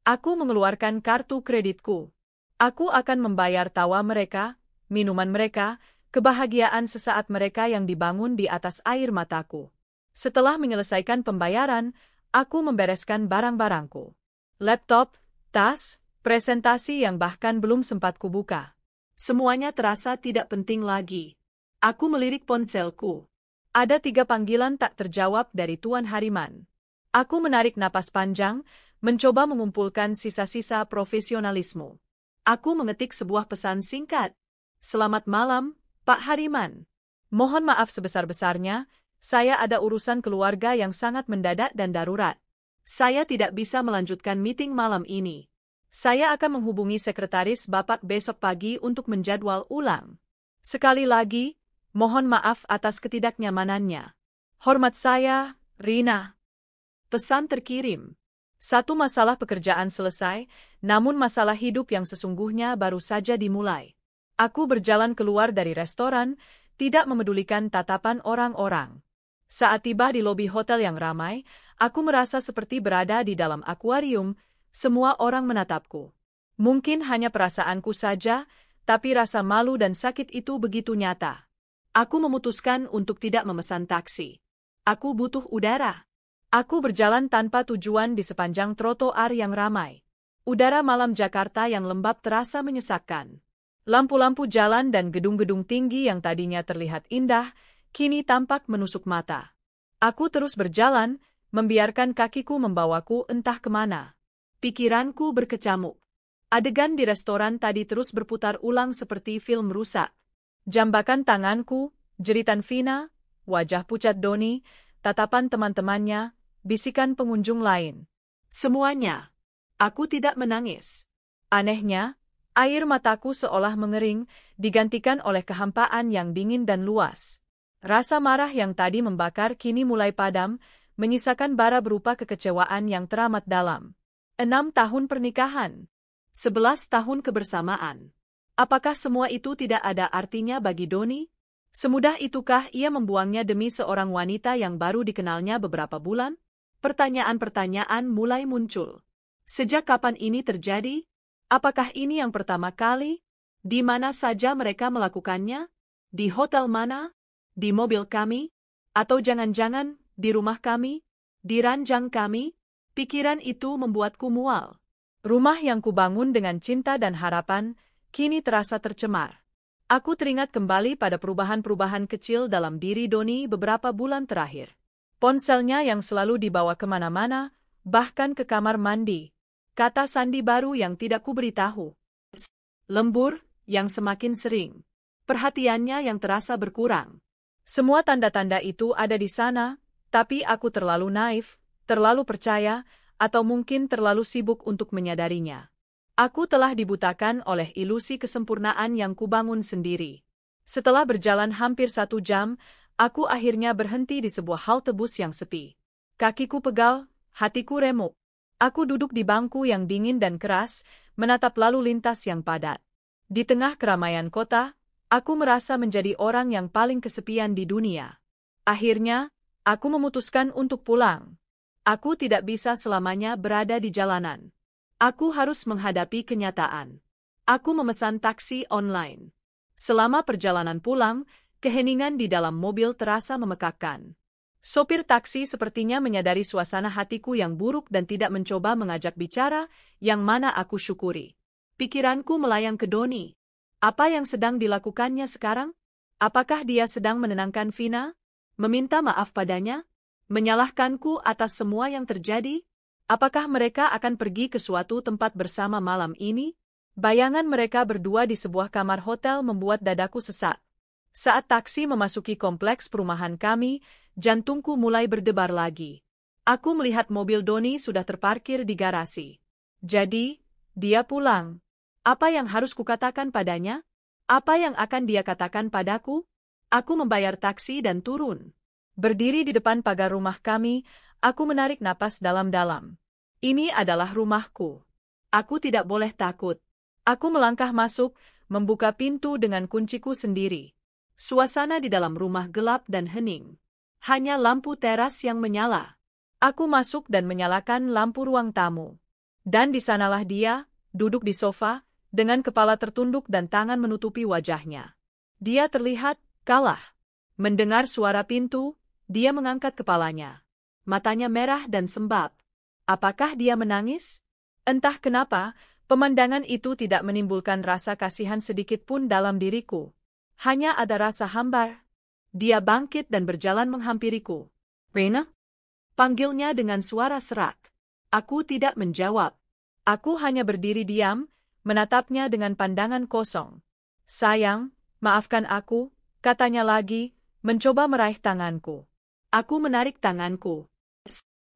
Speaker 1: Aku mengeluarkan kartu kreditku. Aku akan membayar tawa mereka, minuman mereka, kebahagiaan sesaat mereka yang dibangun di atas air mataku. Setelah menyelesaikan pembayaran, aku membereskan barang-barangku. Laptop, tas, presentasi yang bahkan belum sempat kubuka.
Speaker 2: Semuanya terasa tidak penting lagi. Aku melirik ponselku.
Speaker 1: Ada 3 panggilan tak terjawab dari Tuan Hariman. Aku menarik napas panjang, mencoba mengumpulkan sisa-sisa profesionalisme. Aku mengetik sebuah pesan singkat. Selamat malam, Pak Hariman. Mohon maaf sebesar-besarnya, saya ada urusan keluarga yang sangat mendadak dan darurat. Saya tidak bisa melanjutkan meeting malam ini. Saya akan menghubungi sekretaris Bapak besok pagi untuk menjadwal ulang. Sekali lagi, mohon maaf atas ketidaknyamanannya. Hormat saya, Rina. Pesan terkirim. 1 masalah pekerjaan selesai, namun masalah hidup yang sesungguhnya baru saja dimulai. Aku berjalan keluar dari restoran, tidak memedulikan tatapan orang-orang. Saat tiba di lobi hotel yang ramai, aku merasa seperti berada di dalam akuarium, semua orang menatapku. Mungkin hanya perasaanku saja, tapi rasa malu dan sakit itu begitu nyata. Aku memutuskan untuk tidak memesan taksi. Aku butuh udara. Aku berjalan tanpa tujuan di sepanjang trotoar yang ramai. Udara malam Jakarta yang lembab terasa menyesakkan. Lampu-lampu jalan dan gedung-gedung tinggi yang tadinya terlihat indah, kini tampak menusuk mata. Aku terus berjalan, membiarkan kakiku membawaku entah kemana. Pikiranku berkecamuk. Adegan di restoran tadi terus berputar ulang seperti film rusak. Jambakan tanganku, jeritan Vina, wajah pucat Doni, tatapan teman-temannya, bisikan pengunjung lain. Semuanya. Aku tidak menangis. Anehnya, air mataku seolah mengering, digantikan oleh kehampaan yang dingin dan luas. Rasa marah yang tadi membakar kini mulai padam, menyisakan bara berupa kekecewaan yang teramat dalam. 6 tahun pernikahan. 11 tahun kebersamaan. Apakah semua itu tidak ada artinya bagi Doni? Semudah itukah ia membuangnya demi seorang wanita yang baru dikenalnya beberapa bulan? Pertanyaan-pertanyaan mulai muncul. Sejak kapan ini terjadi? Apakah ini yang pertama kali?
Speaker 2: Di mana saja mereka melakukannya? Di hotel mana? Di mobil kami? Atau jangan-jangan di rumah kami? Di ranjang kami? Pikiran itu membuatku mual.
Speaker 1: Rumah yang kubangun dengan cinta dan harapan, kini terasa tercemar. Aku teringat kembali pada perubahan-perubahan kecil dalam diri Doni beberapa bulan terakhir. Ponselnya yang selalu dibawa kemana-mana, bahkan ke kamar mandi. Kata sandi baru yang tidak kuberitahu.
Speaker 2: Lembur, yang semakin sering. Perhatiannya yang terasa berkurang.
Speaker 1: Semua tanda-tanda itu ada di sana, tapi aku terlalu naif, terlalu percaya, atau mungkin terlalu sibuk untuk menyadarinya. Aku telah dibutakan oleh ilusi kesempurnaan yang kubangun sendiri. Setelah berjalan hampir 1 jam, aku akhirnya berhenti di sebuah halte bus yang sepi. Kakiku pegal, hatiku remuk. Aku duduk di bangku yang dingin dan keras, menatap lalu lintas yang padat. Di tengah keramaian kota, aku merasa menjadi orang yang paling kesepian di dunia. Akhirnya, aku memutuskan untuk pulang. Aku tidak bisa selamanya berada di jalanan. Aku harus menghadapi kenyataan. Aku memesan taksi online. Selama perjalanan pulang, keheningan di dalam mobil terasa memekakkan. Sopir taksi sepertinya menyadari suasana hatiku yang buruk dan tidak mencoba mengajak bicara, yang mana aku syukuri. Pikiranku melayang ke Doni. Apa yang sedang dilakukannya sekarang? Apakah dia sedang menenangkan Vina? Meminta maaf padanya? Menyalahkanku atas semua yang terjadi? Apakah mereka akan pergi ke suatu tempat bersama malam ini? Bayangan mereka berdua di sebuah kamar hotel membuat dadaku sesak. Saat taksi memasuki kompleks perumahan kami, jantungku mulai berdebar lagi. Aku melihat mobil Doni sudah terparkir di garasi. Jadi, dia pulang. Apa yang harus kukatakan padanya? Apa yang akan dia katakan padaku? Aku membayar taksi dan turun. Berdiri di depan pagar rumah kami, aku menarik napas dalam-dalam. Ini adalah rumahku. Aku tidak boleh takut. Aku melangkah masuk, membuka pintu dengan kunciku sendiri. Suasana di dalam rumah gelap dan hening. Hanya lampu teras yang menyala. Aku masuk dan menyalakan lampu ruang tamu. Dan di sanalah dia, duduk di sofa, dengan kepala tertunduk dan tangan menutupi wajahnya. Dia terlihat kalah. Mendengar suara pintu, dia mengangkat kepalanya. Matanya merah dan sembab. Apakah dia menangis? Entah kenapa, pemandangan itu tidak menimbulkan rasa kasihan sedikit pun dalam diriku. Hanya ada rasa hambar. Dia bangkit dan berjalan menghampiriku. "Rena?" Panggilnya dengan suara serak. Aku tidak menjawab. Aku hanya berdiri diam, menatapnya dengan pandangan kosong. "Sayang, maafkan aku," katanya lagi, mencoba meraih tanganku. Aku menarik tanganku.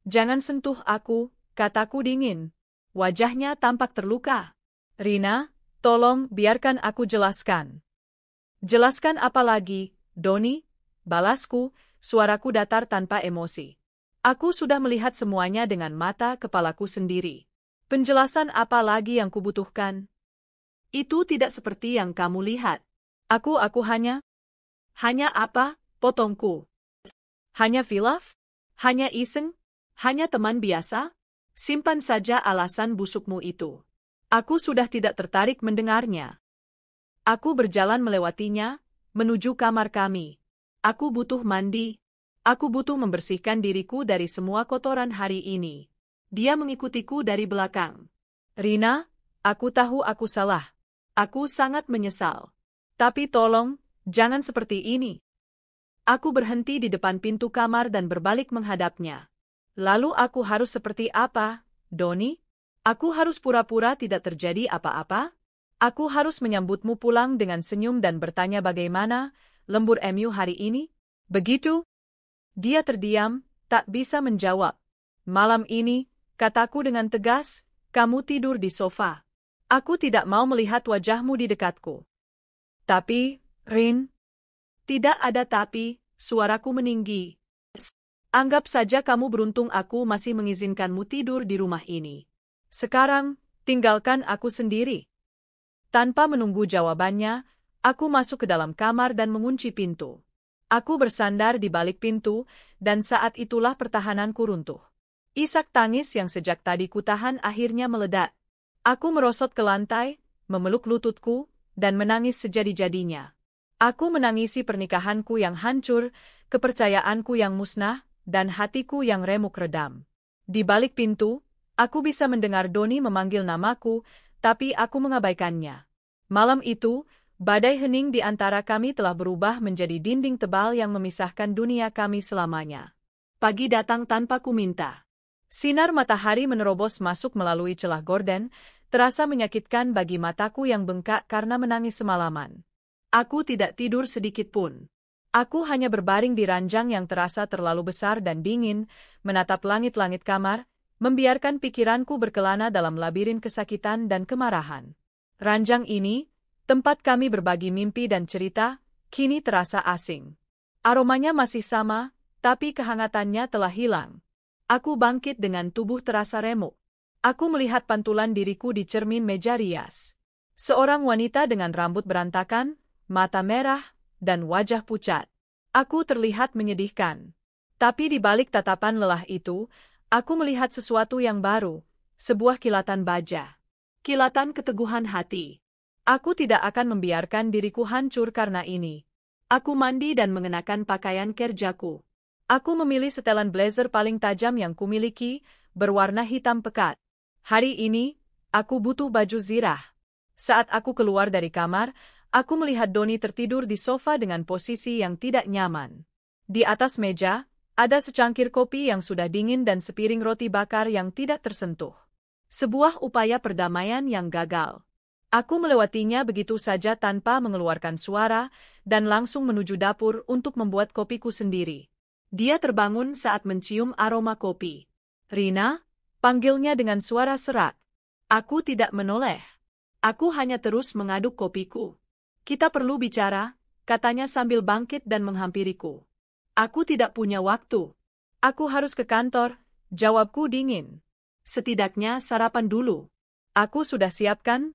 Speaker 1: "Jangan sentuh aku," kataku dingin. Wajahnya tampak terluka. "Rina, tolong biarkan aku jelaskan." "Jelaskan apa lagi, Doni?" balasku, suaraku datar tanpa emosi. Aku sudah melihat semuanya dengan mata kepalaku sendiri. Penjelasan apa lagi yang kubutuhkan? Itu tidak seperti yang kamu lihat. Aku hanya... Hanya apa, potongku? Hanya khilaf? Hanya iseng? Hanya teman biasa? Simpan saja alasan busukmu itu. Aku sudah tidak tertarik mendengarnya. Aku berjalan melewatinya, menuju kamar kami. Aku butuh mandi. Aku butuh membersihkan diriku dari semua kotoran hari ini. Dia mengikutiku dari belakang. "Rina, aku tahu aku salah. Aku sangat menyesal. Tapi tolong, jangan seperti ini." Aku berhenti di depan pintu kamar dan berbalik menghadapnya. Lalu aku harus seperti apa, Doni? Aku harus pura-pura tidak terjadi apa-apa? Aku harus menyambutmu pulang dengan senyum dan bertanya bagaimana lembur MU hari ini? Begitu? Dia terdiam, tak bisa menjawab. "Malam ini," kataku dengan tegas, "kamu tidur di sofa. Aku tidak mau melihat wajahmu di dekatku." "Tapi, Rin..." "Tidak ada tapi," suaraku meninggi. "Anggap saja kamu beruntung aku masih mengizinkanmu tidur di rumah ini. Sekarang, tinggalkan aku sendiri." Tanpa menunggu jawabannya, aku masuk ke dalam kamar dan mengunci pintu. Aku bersandar di balik pintu, dan saat itulah pertahananku runtuh. Isak tangis yang sejak tadi kutahan akhirnya meledak. Aku merosot ke lantai, memeluk lututku, dan menangis sejadi-jadinya. Aku menangisi pernikahanku yang hancur, kepercayaanku yang musnah, dan hatiku yang remuk redam. Di balik pintu, aku bisa mendengar Doni memanggil namaku, tapi aku mengabaikannya. Malam itu, badai hening di antara kami telah berubah menjadi dinding tebal yang memisahkan dunia kami selamanya.
Speaker 2: Pagi datang tanpa kuminta.
Speaker 1: Sinar matahari menerobos masuk melalui celah gorden, terasa menyakitkan bagi mataku yang bengkak karena menangis semalaman.
Speaker 2: Aku tidak tidur sedikit pun.
Speaker 1: Aku hanya berbaring di ranjang yang terasa terlalu besar dan dingin, menatap langit-langit kamar, membiarkan pikiranku berkelana dalam labirin kesakitan dan kemarahan. Ranjang ini, tempat kami berbagi mimpi dan cerita, kini terasa asing. Aromanya masih sama, tapi kehangatannya telah hilang. Aku bangkit dengan tubuh terasa remuk. Aku melihat pantulan diriku di cermin meja rias. Seorang wanita dengan rambut berantakan, mata merah, dan wajah pucat. Aku terlihat menyedihkan. Tapi di balik tatapan lelah itu, aku melihat sesuatu yang baru, sebuah kilatan baja.
Speaker 2: Kilatan keteguhan hati.
Speaker 1: Aku tidak akan membiarkan diriku hancur karena ini.
Speaker 2: Aku mandi dan mengenakan pakaian kerjaku.
Speaker 1: Aku memilih setelan blazer paling tajam yang kumiliki, berwarna hitam pekat. Hari ini, aku butuh baju zirah. Saat aku keluar dari kamar, aku melihat Doni tertidur di sofa dengan posisi yang tidak nyaman. Di atas meja, ada secangkir kopi yang sudah dingin dan sepiring roti bakar yang tidak tersentuh. Sebuah upaya perdamaian yang gagal. Aku melewatinya begitu saja tanpa mengeluarkan suara, dan langsung menuju dapur untuk membuat kopiku sendiri.
Speaker 2: Dia terbangun saat mencium aroma kopi.
Speaker 1: "Rina?" panggilnya dengan suara serak.
Speaker 2: Aku tidak menoleh. Aku hanya terus mengaduk kopiku. "Kita perlu bicara," katanya sambil bangkit dan menghampiriku. "Aku tidak punya waktu."
Speaker 1: "Aku harus ke kantor," jawabku dingin.
Speaker 2: "Setidaknya sarapan dulu."
Speaker 1: "Aku sudah siapkan."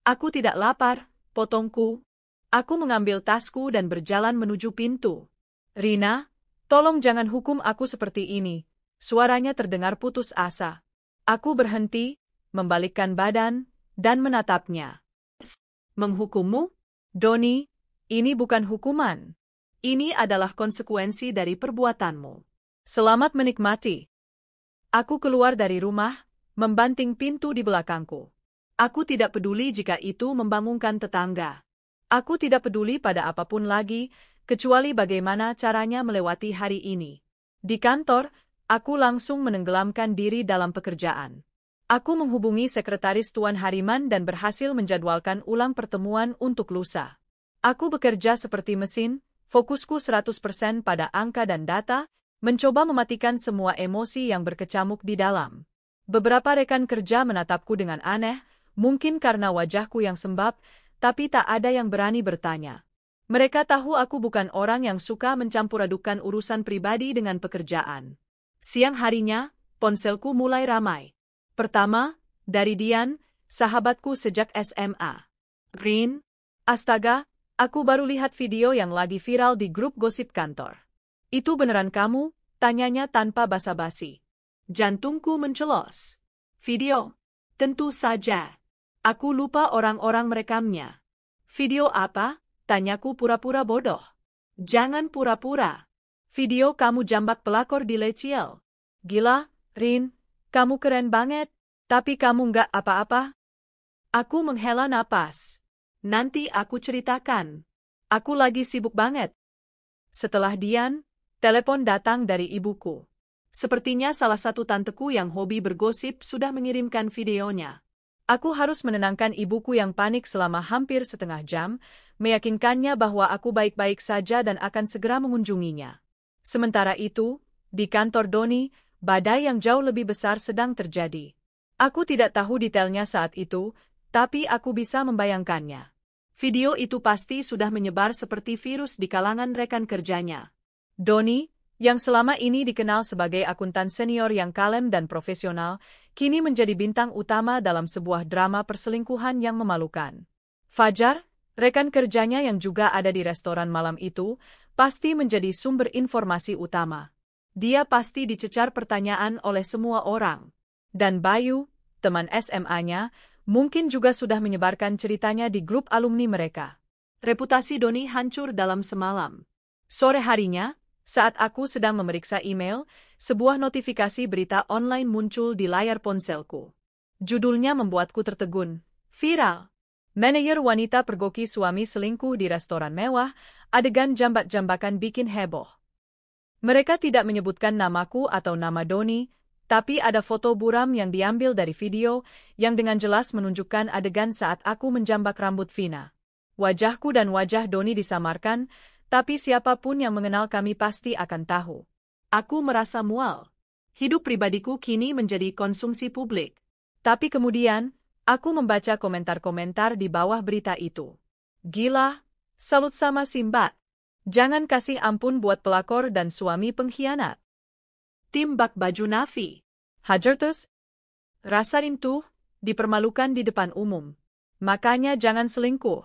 Speaker 2: "Aku tidak lapar," potongku.
Speaker 1: Aku mengambil tasku dan berjalan menuju pintu. "Rina, tolong jangan hukum aku seperti ini." Suaranya terdengar putus asa. Aku berhenti, membalikkan badan, dan menatapnya.
Speaker 2: "Menghukummu?"
Speaker 1: "Doni, ini bukan hukuman.
Speaker 2: Ini adalah konsekuensi dari perbuatanmu.
Speaker 1: Selamat menikmati." Aku keluar dari rumah, membanting pintu di belakangku.
Speaker 2: Aku tidak peduli jika itu membangunkan tetangga.
Speaker 1: Aku tidak peduli pada apapun lagi, kecuali bagaimana caranya melewati hari ini. Di kantor, aku langsung menenggelamkan diri dalam pekerjaan. Aku menghubungi sekretaris Tuan Hariman dan berhasil menjadwalkan ulang pertemuan untuk lusa. Aku bekerja seperti mesin, fokusku 100% pada angka dan data, mencoba mematikan semua emosi yang berkecamuk di dalam. Beberapa rekan kerja menatapku dengan aneh, mungkin karena wajahku yang sembab, tapi tak ada yang berani bertanya. Mereka tahu aku bukan orang yang suka mencampur-adukan urusan pribadi dengan pekerjaan. Siang harinya, ponselku mulai ramai. Pertama, dari Dian, sahabatku sejak SMA.
Speaker 2: "Rin,
Speaker 1: Astaga, aku baru lihat video yang lagi viral di grup gosip kantor." "Itu beneran kamu?" tanyanya tanpa basa-basi.
Speaker 2: Jantungku mencelos. "Video? Tentu saja. Aku lupa orang-orang merekamnya."
Speaker 1: "Video apa?" tanyaku pura-pura bodoh.
Speaker 2: "Jangan pura-pura.
Speaker 1: Video kamu jambak pelakor di Leciel." "Gila, Rin, kamu keren banget, tapi kamu nggak apa-apa?"
Speaker 2: Aku menghela napas. "Nanti aku ceritakan.
Speaker 1: Aku lagi sibuk banget." Setelah Dian, telepon datang dari ibuku.
Speaker 2: Sepertinya salah satu tanteku yang hobi bergosip sudah mengirimkan videonya.
Speaker 1: Aku harus menenangkan ibuku yang panik selama hampir setengah jam, meyakinkannya bahwa aku baik-baik saja dan akan segera mengunjunginya. Sementara itu, di kantor Doni, badai yang jauh lebih besar sedang terjadi. Aku tidak tahu detailnya saat itu, tapi aku bisa membayangkannya.
Speaker 2: Video itu pasti sudah menyebar seperti virus di kalangan rekan kerjanya.
Speaker 1: Doni, yang selama ini dikenal sebagai akuntan senior yang kalem dan profesional, kini menjadi bintang utama dalam sebuah drama perselingkuhan yang memalukan. Fajar, rekan kerjanya yang juga ada di restoran malam itu, pasti menjadi sumber informasi utama. Dia pasti dicecar pertanyaan oleh semua orang. Dan Bayu, teman SMA-nya, Mungkin juga sudah menyebarkan ceritanya di grup alumni mereka.
Speaker 2: Reputasi Doni hancur dalam semalam.
Speaker 1: Sore harinya, saat aku sedang memeriksa email, sebuah notifikasi berita online muncul di layar ponselku. Judulnya membuatku tertegun. Viral. Manajer wanita pergoki suami selingkuh di restoran mewah, adegan jambak-jambakan bikin heboh. Mereka tidak menyebutkan namaku atau nama Doni, tapi ada foto buram yang diambil dari video yang dengan jelas menunjukkan adegan saat aku menjambak rambut Vina. Wajahku dan wajah Doni disamarkan, tapi siapapun yang mengenal kami pasti akan tahu.
Speaker 2: Aku merasa mual. Hidup pribadiku kini menjadi konsumsi publik.
Speaker 1: Tapi kemudian, aku membaca komentar-komentar di bawah berita itu. Gila, salut sama Simbat. Jangan kasih ampun buat pelakor dan suami pengkhianat.
Speaker 2: Tim bak baju Nafi.
Speaker 1: Hajartus, rasa rintuh, dipermalukan di depan umum. Makanya jangan selingkuh.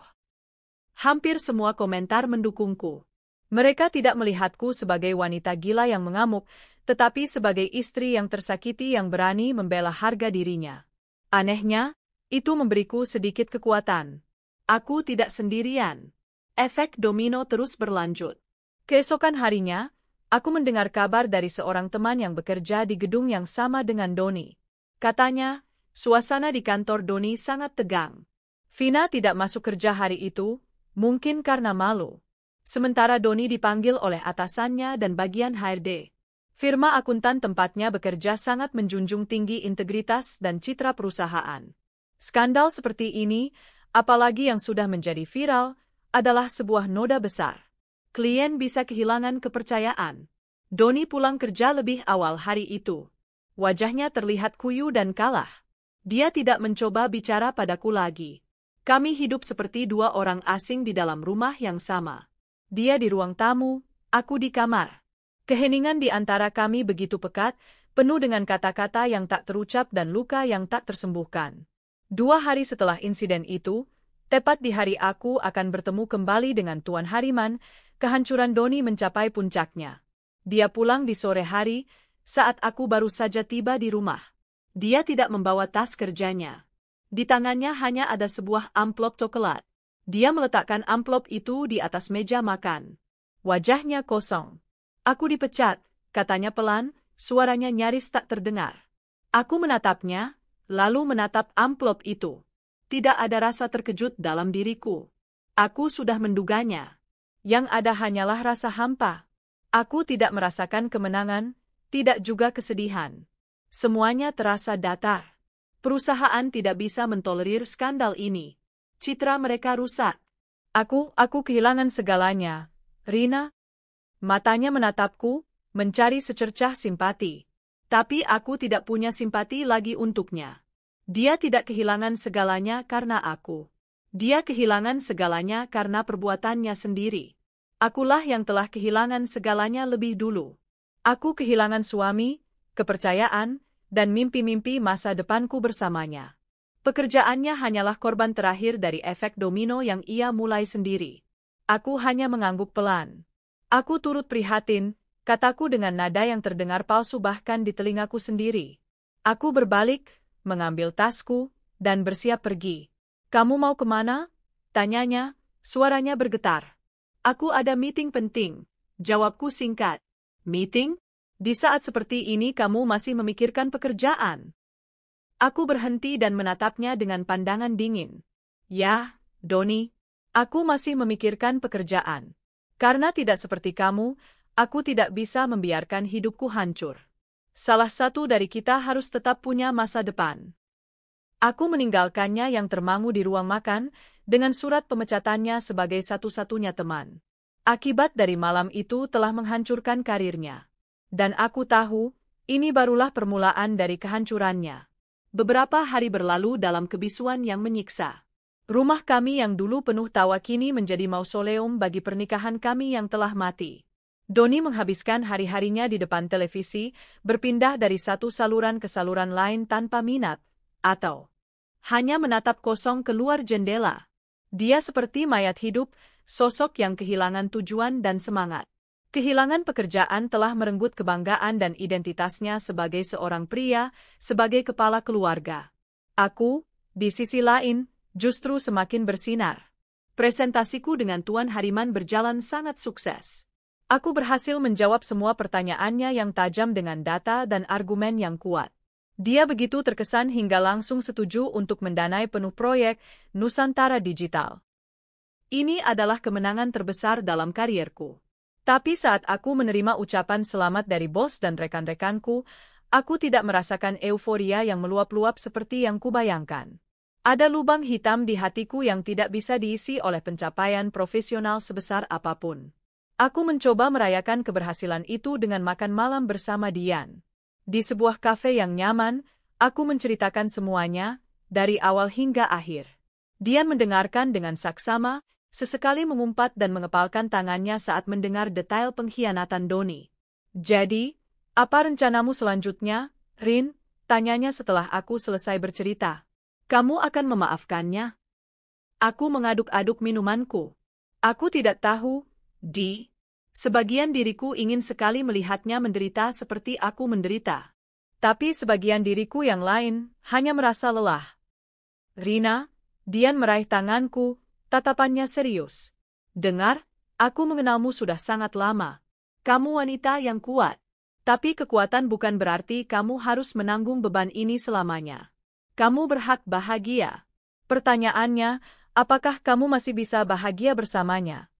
Speaker 2: Hampir semua komentar mendukungku.
Speaker 1: Mereka tidak melihatku sebagai wanita gila yang mengamuk, tetapi sebagai istri yang tersakiti yang berani membela harga dirinya. Anehnya, itu memberiku sedikit kekuatan.
Speaker 2: Aku tidak sendirian. Efek domino terus berlanjut.
Speaker 1: Keesokan harinya, aku mendengar kabar dari seorang teman yang bekerja di gedung yang sama dengan Doni. Katanya, suasana di kantor Doni sangat tegang. Vina tidak masuk kerja hari itu, mungkin karena malu. Sementara Doni dipanggil oleh atasannya dan bagian HRD. Firma akuntan tempatnya bekerja sangat menjunjung tinggi integritas dan citra perusahaan. Skandal seperti ini, apalagi yang sudah menjadi viral, adalah sebuah noda besar. Klien bisa kehilangan kepercayaan. Doni pulang kerja lebih awal hari itu. Wajahnya terlihat kuyu dan kalah. Dia tidak mencoba bicara padaku lagi. Kami hidup seperti dua orang asing di dalam rumah yang sama. Dia di ruang tamu, aku di kamar. Keheningan di antara kami begitu pekat, penuh dengan kata-kata yang tak terucap dan luka yang tak tersembuhkan. 2 hari setelah insiden itu, tepat di hari aku akan bertemu kembali dengan Tuan Hariman, kehancuran Doni mencapai puncaknya. Dia pulang di sore hari, saat aku baru saja tiba di rumah. Dia tidak membawa tas kerjanya. Di tangannya hanya ada sebuah amplop coklat. Dia meletakkan amplop itu di atas meja makan. Wajahnya kosong. Aku dipecat, katanya pelan, suaranya nyaris tak terdengar. Aku menatapnya, lalu menatap amplop itu. Tidak ada rasa terkejut dalam diriku. Aku sudah menduganya. Yang ada hanyalah rasa hampa. Aku tidak merasakan kemenangan, tidak juga kesedihan. Semuanya terasa datar. Perusahaan tidak bisa mentolerir skandal ini. Citra mereka rusak. Aku kehilangan segalanya. Rina? Matanya menatapku, mencari secercah simpati. Tapi aku tidak punya simpati lagi untuknya. Dia tidak kehilangan segalanya karena aku. Dia kehilangan segalanya karena perbuatannya sendiri. Akulah yang telah kehilangan segalanya lebih dulu. Aku kehilangan suami, kepercayaan, dan mimpi-mimpi masa depanku bersamanya. Pekerjaannya hanyalah korban terakhir dari efek domino yang ia mulai sendiri. Aku hanya mengangguk pelan. Aku turut prihatin, kataku dengan nada yang terdengar palsu bahkan di telingaku sendiri. Aku berbalik, mengambil tasku, dan bersiap pergi. Kamu mau kemana? Tanyanya, suaranya bergetar. Aku ada meeting penting. Jawabku singkat. Meeting? Di saat seperti ini kamu masih memikirkan pekerjaan. Aku berhenti dan menatapnya dengan pandangan dingin. Ya, Doni, aku masih memikirkan pekerjaan. Karena tidak seperti kamu, aku tidak bisa membiarkan hidupku hancur. Salah satu dari kita harus tetap punya masa depan. Aku meninggalkannya yang termangu di ruang makan, dengan surat pemecatannya sebagai satu-satunya teman. Akibat dari malam itu telah menghancurkan karirnya. Dan aku tahu, ini barulah permulaan dari kehancurannya. Beberapa hari berlalu dalam kebisuan yang menyiksa. Rumah kami yang dulu penuh tawa kini menjadi mausoleum bagi pernikahan kami yang telah mati. Doni menghabiskan hari-harinya di depan televisi, berpindah dari satu saluran ke saluran lain tanpa minat, atau hanya menatap kosong keluar jendela. Dia seperti mayat hidup, sosok yang kehilangan tujuan dan semangat. Kehilangan pekerjaan telah merenggut kebanggaan dan identitasnya sebagai seorang pria, sebagai kepala keluarga. Aku, di sisi lain, justru semakin bersinar.
Speaker 2: Presentasiku dengan Tuan Hariman berjalan sangat sukses.
Speaker 1: Aku berhasil menjawab semua pertanyaannya yang tajam dengan data dan argumen yang kuat. Dia begitu terkesan hingga langsung setuju untuk mendanai penuh proyek Nusantara Digital. Ini adalah kemenangan terbesar dalam karierku. Tapi saat aku menerima ucapan selamat dari bos dan rekan-rekanku, aku tidak merasakan euforia yang meluap-luap seperti yang kubayangkan. Ada lubang hitam di hatiku yang tidak bisa diisi oleh pencapaian profesional sebesar apapun. Aku mencoba merayakan keberhasilan itu dengan makan malam bersama Dian. Di sebuah kafe yang nyaman, aku menceritakan semuanya, dari awal hingga akhir. Dian mendengarkan dengan saksama, sesekali mengumpat dan mengepalkan tangannya saat mendengar detail pengkhianatan Doni. "Jadi, apa rencanamu selanjutnya, Rin?" tanyanya setelah aku selesai bercerita.
Speaker 2: "Kamu akan memaafkannya?" Aku mengaduk-aduk minumanku. Aku tidak tahu, Di. Sebagian diriku ingin sekali melihatnya menderita seperti aku menderita.
Speaker 1: Tapi sebagian diriku yang lain hanya merasa lelah. "Rina," Dian meraih tanganku, tatapannya serius. "Dengar, aku mengenalmu sudah sangat lama.
Speaker 2: Kamu wanita yang kuat.
Speaker 1: Tapi kekuatan bukan berarti kamu harus menanggung beban ini selamanya. Kamu berhak bahagia." Pertanyaannya, apakah kamu masih bisa bahagia bersamanya?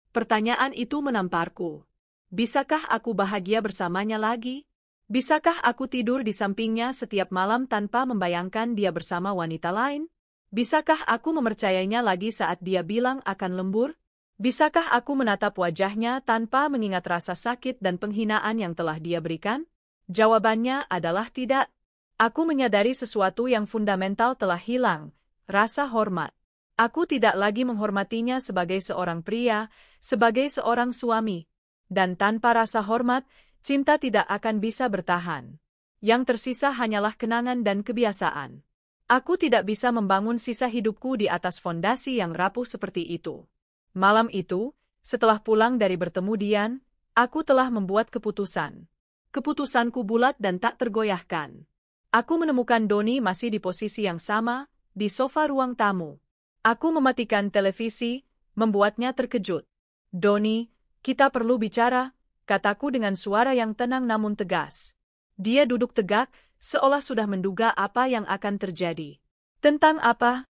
Speaker 2: Pertanyaan itu menamparku. Bisakah aku bahagia bersamanya lagi? Bisakah aku tidur di sampingnya setiap malam tanpa membayangkan dia bersama wanita lain? Bisakah aku mempercayainya lagi saat dia bilang akan lembur? Bisakah aku menatap wajahnya tanpa mengingat rasa sakit dan penghinaan yang telah dia berikan? Jawabannya adalah tidak. Aku menyadari sesuatu yang fundamental telah hilang, rasa hormat. Aku tidak lagi menghormatinya sebagai seorang pria, sebagai seorang suami. Dan tanpa rasa hormat, cinta tidak akan bisa bertahan. Yang tersisa hanyalah kenangan dan kebiasaan. Aku tidak bisa membangun sisa hidupku di atas fondasi yang rapuh seperti itu. Malam itu, setelah pulang dari bertemu Dian, aku telah membuat keputusan. Keputusanku bulat dan tak tergoyahkan.
Speaker 1: Aku menemukan Doni masih di posisi yang sama, di sofa ruang tamu. Aku mematikan televisi, membuatnya terkejut. "Doni, kita perlu bicara," kataku dengan suara yang tenang namun tegas. Dia duduk tegak, seolah sudah menduga apa yang akan terjadi. "Tentang apa?"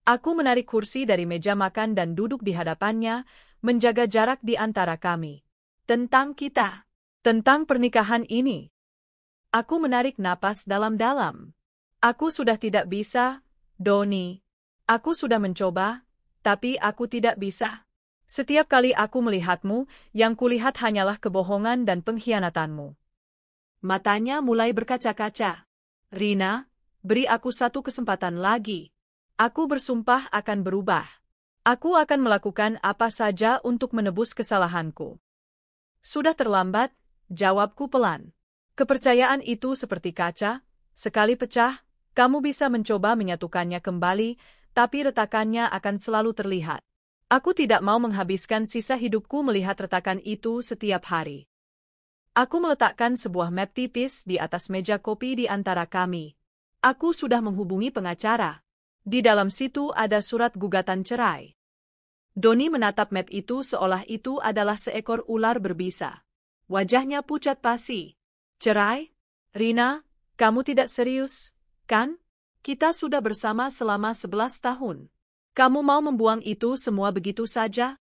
Speaker 1: Aku menarik kursi dari meja makan dan duduk di hadapannya, menjaga jarak di antara kami.
Speaker 2: "Tentang kita.
Speaker 1: Tentang pernikahan ini." Aku menarik napas dalam-dalam. "Aku sudah tidak bisa, Doni. Aku sudah mencoba, tapi aku tidak bisa. Setiap kali aku melihatmu, yang kulihat hanyalah kebohongan dan pengkhianatanmu."
Speaker 2: Matanya mulai berkaca-kaca. "Rina, beri aku satu kesempatan lagi.
Speaker 1: Aku bersumpah akan berubah. Aku akan melakukan apa saja untuk menebus kesalahanku." "Sudah terlambat," jawabku pelan. "Kepercayaan itu seperti kaca, sekali pecah, kamu bisa mencoba menyatukannya kembali, tapi retakannya akan selalu terlihat. Aku tidak mau menghabiskan sisa hidupku melihat retakan itu setiap hari." Aku meletakkan sebuah map tipis di atas meja kopi di antara kami.
Speaker 2: Aku sudah menghubungi pengacara.
Speaker 1: Di dalam situ ada surat gugatan cerai.
Speaker 2: Doni menatap map itu seolah itu adalah seekor ular berbisa. Wajahnya pucat pasi.
Speaker 1: "Cerai? Rina, kamu tidak serius, kan?
Speaker 2: Kita sudah bersama selama 11 tahun. Kamu mau membuang itu semua begitu saja?"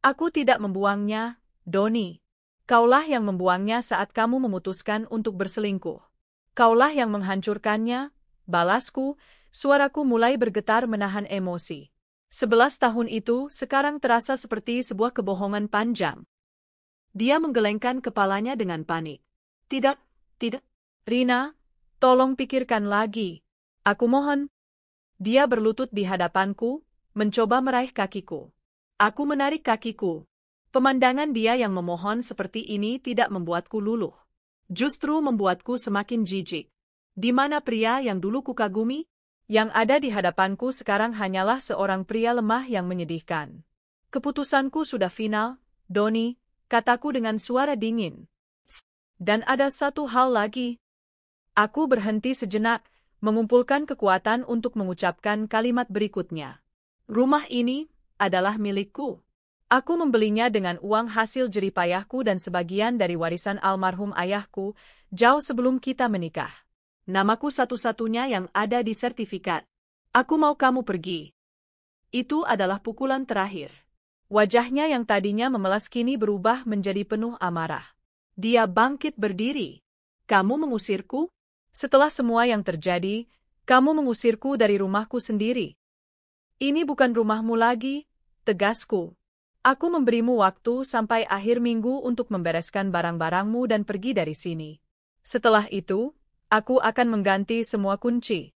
Speaker 1: "Aku tidak membuangnya, Doni. Kaulah yang membuangnya saat kamu memutuskan untuk berselingkuh. Kaulah yang menghancurkannya," balasku, suaraku mulai bergetar menahan emosi. 11 tahun itu sekarang terasa seperti sebuah kebohongan panjang.
Speaker 2: Dia menggelengkan kepalanya dengan panik. Tidak.
Speaker 1: "Rina, tolong pikirkan lagi. Aku mohon." Dia berlutut di hadapanku, mencoba meraih kakiku.
Speaker 2: Aku menarik kakiku. Pemandangan dia yang memohon seperti ini tidak membuatku luluh. Justru membuatku semakin jijik. Di mana pria yang dulu kukagumi?
Speaker 1: Yang ada di hadapanku sekarang hanyalah seorang pria lemah yang menyedihkan. "Keputusanku sudah final, Doni," kataku dengan suara dingin. "Dan ada satu hal lagi." Aku berhenti sejenak, mengumpulkan kekuatan untuk mengucapkan kalimat berikutnya.
Speaker 2: Rumah ini adalah milikku.
Speaker 1: Aku membelinya dengan uang hasil jeripayahku dan sebagian dari warisan almarhum ayahku, jauh sebelum kita menikah.
Speaker 2: Namaku satu-satunya yang ada di sertifikat. Aku mau kamu pergi. Itu adalah pukulan terakhir.
Speaker 1: Wajahnya yang tadinya memelas kini berubah menjadi penuh amarah.
Speaker 2: Dia bangkit berdiri. Kamu mengusirku?
Speaker 1: Setelah semua yang terjadi, kamu mengusirku dari rumahku sendiri. Ini bukan rumahmu lagi, tegasku. Aku memberimu waktu sampai akhir minggu untuk membereskan barang-barangmu dan pergi dari sini. Setelah itu, aku akan mengganti semua kunci.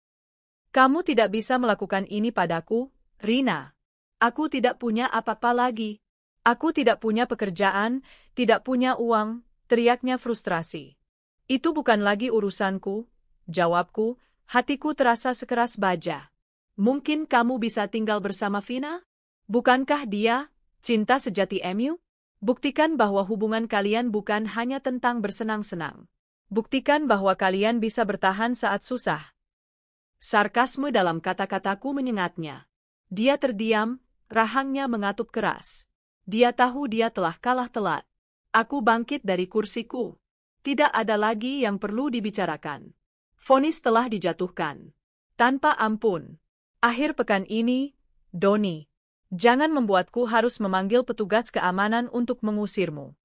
Speaker 1: Kamu tidak bisa melakukan ini padaku, Rina.
Speaker 2: Aku tidak punya apa-apa lagi.
Speaker 1: Aku tidak punya pekerjaan, tidak punya uang, teriaknya frustrasi. Itu bukan lagi urusanku, jawabku, hatiku terasa sekeras baja.
Speaker 2: Mungkin kamu bisa tinggal bersama Vina?
Speaker 1: Bukankah dia cinta sejati Emu? Buktikan bahwa hubungan kalian bukan hanya tentang bersenang-senang. Buktikan bahwa kalian bisa bertahan saat susah.
Speaker 2: Sarkasme dalam kata-kataku menyengatnya. Dia terdiam, rahangnya mengatup keras. Dia tahu dia telah kalah telak. Aku bangkit dari kursiku. Tidak ada lagi yang perlu dibicarakan. Vonis telah dijatuhkan.
Speaker 1: Tanpa ampun. Akhir pekan ini, Doni, jangan membuatku harus memanggil petugas keamanan untuk mengusirmu.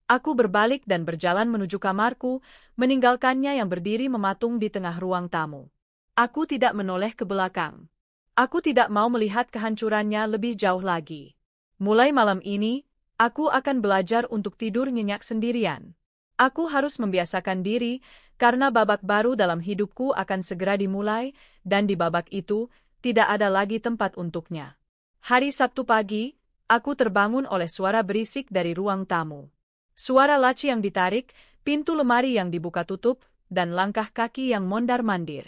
Speaker 1: Aku berbalik dan berjalan menuju kamarku, meninggalkannya yang berdiri mematung di tengah ruang tamu.
Speaker 2: Aku tidak menoleh ke belakang.
Speaker 1: Aku tidak mau melihat kehancurannya lebih jauh lagi. Mulai malam ini, aku akan belajar untuk tidur nyenyak sendirian. Aku harus membiasakan diri, karena babak baru dalam hidupku akan segera dimulai, dan di babak itu, tidak ada lagi tempat untuknya. Hari Sabtu pagi, aku terbangun oleh suara berisik dari ruang tamu. Suara laci yang ditarik, pintu lemari yang dibuka tutup, dan langkah kaki yang mondar-mandir.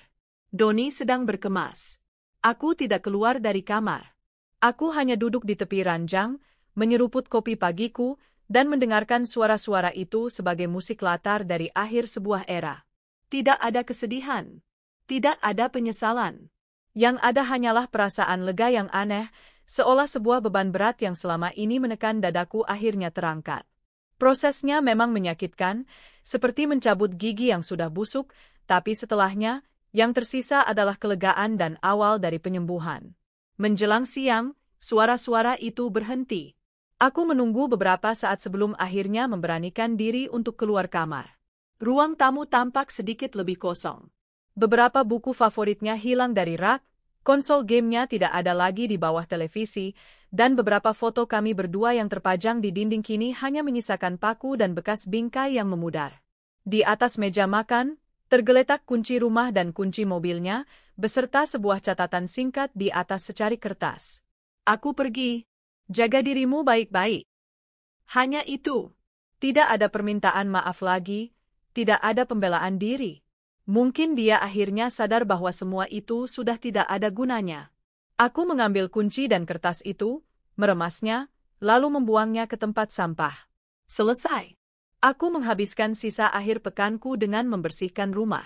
Speaker 2: Doni sedang berkemas. Aku tidak keluar dari kamar.
Speaker 1: Aku hanya duduk di tepi ranjang, menyeruput kopi pagiku, dan mendengarkan suara-suara itu sebagai musik latar dari akhir sebuah era.
Speaker 2: Tidak ada kesedihan. Tidak ada penyesalan.
Speaker 1: Yang ada hanyalah perasaan lega yang aneh, seolah sebuah beban berat yang selama ini menekan dadaku akhirnya terangkat. Prosesnya memang menyakitkan, seperti mencabut gigi yang sudah busuk, tapi setelahnya, yang tersisa adalah kelegaan dan awal dari penyembuhan. Menjelang siang, suara-suara itu berhenti. Aku menunggu beberapa saat sebelum akhirnya memberanikan diri untuk keluar kamar.
Speaker 2: Ruang tamu tampak sedikit lebih kosong.
Speaker 1: Beberapa buku favoritnya hilang dari rak, konsol gamenya tidak ada lagi di bawah televisi, dan beberapa foto kami berdua yang terpajang di dinding kini hanya menyisakan paku dan bekas bingkai yang memudar. Di atas meja makan, tergeletak kunci rumah dan kunci mobilnya, beserta sebuah catatan singkat di atas secari kertas.
Speaker 2: Aku pergi.
Speaker 1: Jaga dirimu baik-baik.
Speaker 2: Hanya itu.
Speaker 1: Tidak ada permintaan maaf lagi, tidak ada pembelaan diri. Mungkin dia akhirnya sadar bahwa semua itu sudah tidak ada gunanya. Aku mengambil kunci dan kertas itu, meremasnya, lalu membuangnya ke tempat sampah.
Speaker 2: Selesai.
Speaker 1: Aku menghabiskan sisa akhir pekanku dengan membersihkan rumah.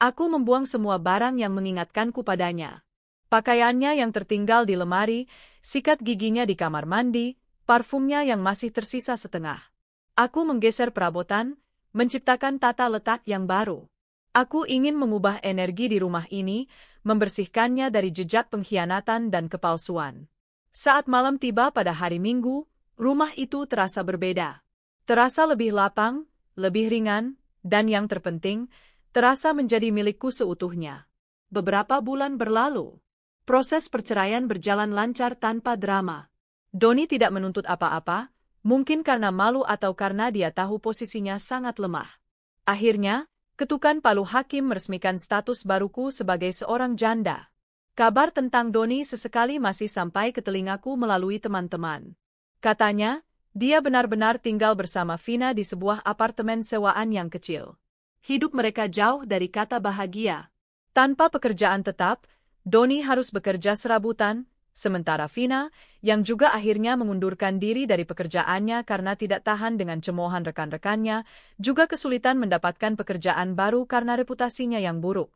Speaker 1: Aku membuang semua barang yang mengingatkanku padanya. Pakaiannya yang tertinggal di lemari, sikat giginya di kamar mandi, parfumnya yang masih tersisa setengah. Aku menggeser perabotan, menciptakan tata letak yang baru. Aku ingin mengubah energi di rumah ini, membersihkannya dari jejak pengkhianatan dan kepalsuan. Saat malam tiba pada hari Minggu, rumah itu terasa berbeda. Terasa lebih lapang, lebih ringan, dan yang terpenting, terasa menjadi milikku seutuhnya.
Speaker 2: Beberapa bulan berlalu. Proses perceraian berjalan lancar tanpa drama.
Speaker 1: Doni tidak menuntut apa-apa, mungkin karena malu atau karena dia tahu posisinya sangat lemah. Akhirnya, ketukan palu hakim meresmikan status baruku sebagai seorang janda. Kabar tentang Doni sesekali masih sampai ke telingaku melalui teman-teman. Katanya, dia benar-benar tinggal bersama Vina di sebuah apartemen sewaan yang kecil.
Speaker 2: Hidup mereka jauh dari kata bahagia.
Speaker 1: Tanpa pekerjaan tetap, Doni harus bekerja serabutan, sementara Vina, yang juga akhirnya mengundurkan diri dari pekerjaannya karena tidak tahan dengan cemoohan rekan-rekannya, juga kesulitan mendapatkan pekerjaan baru karena reputasinya yang buruk.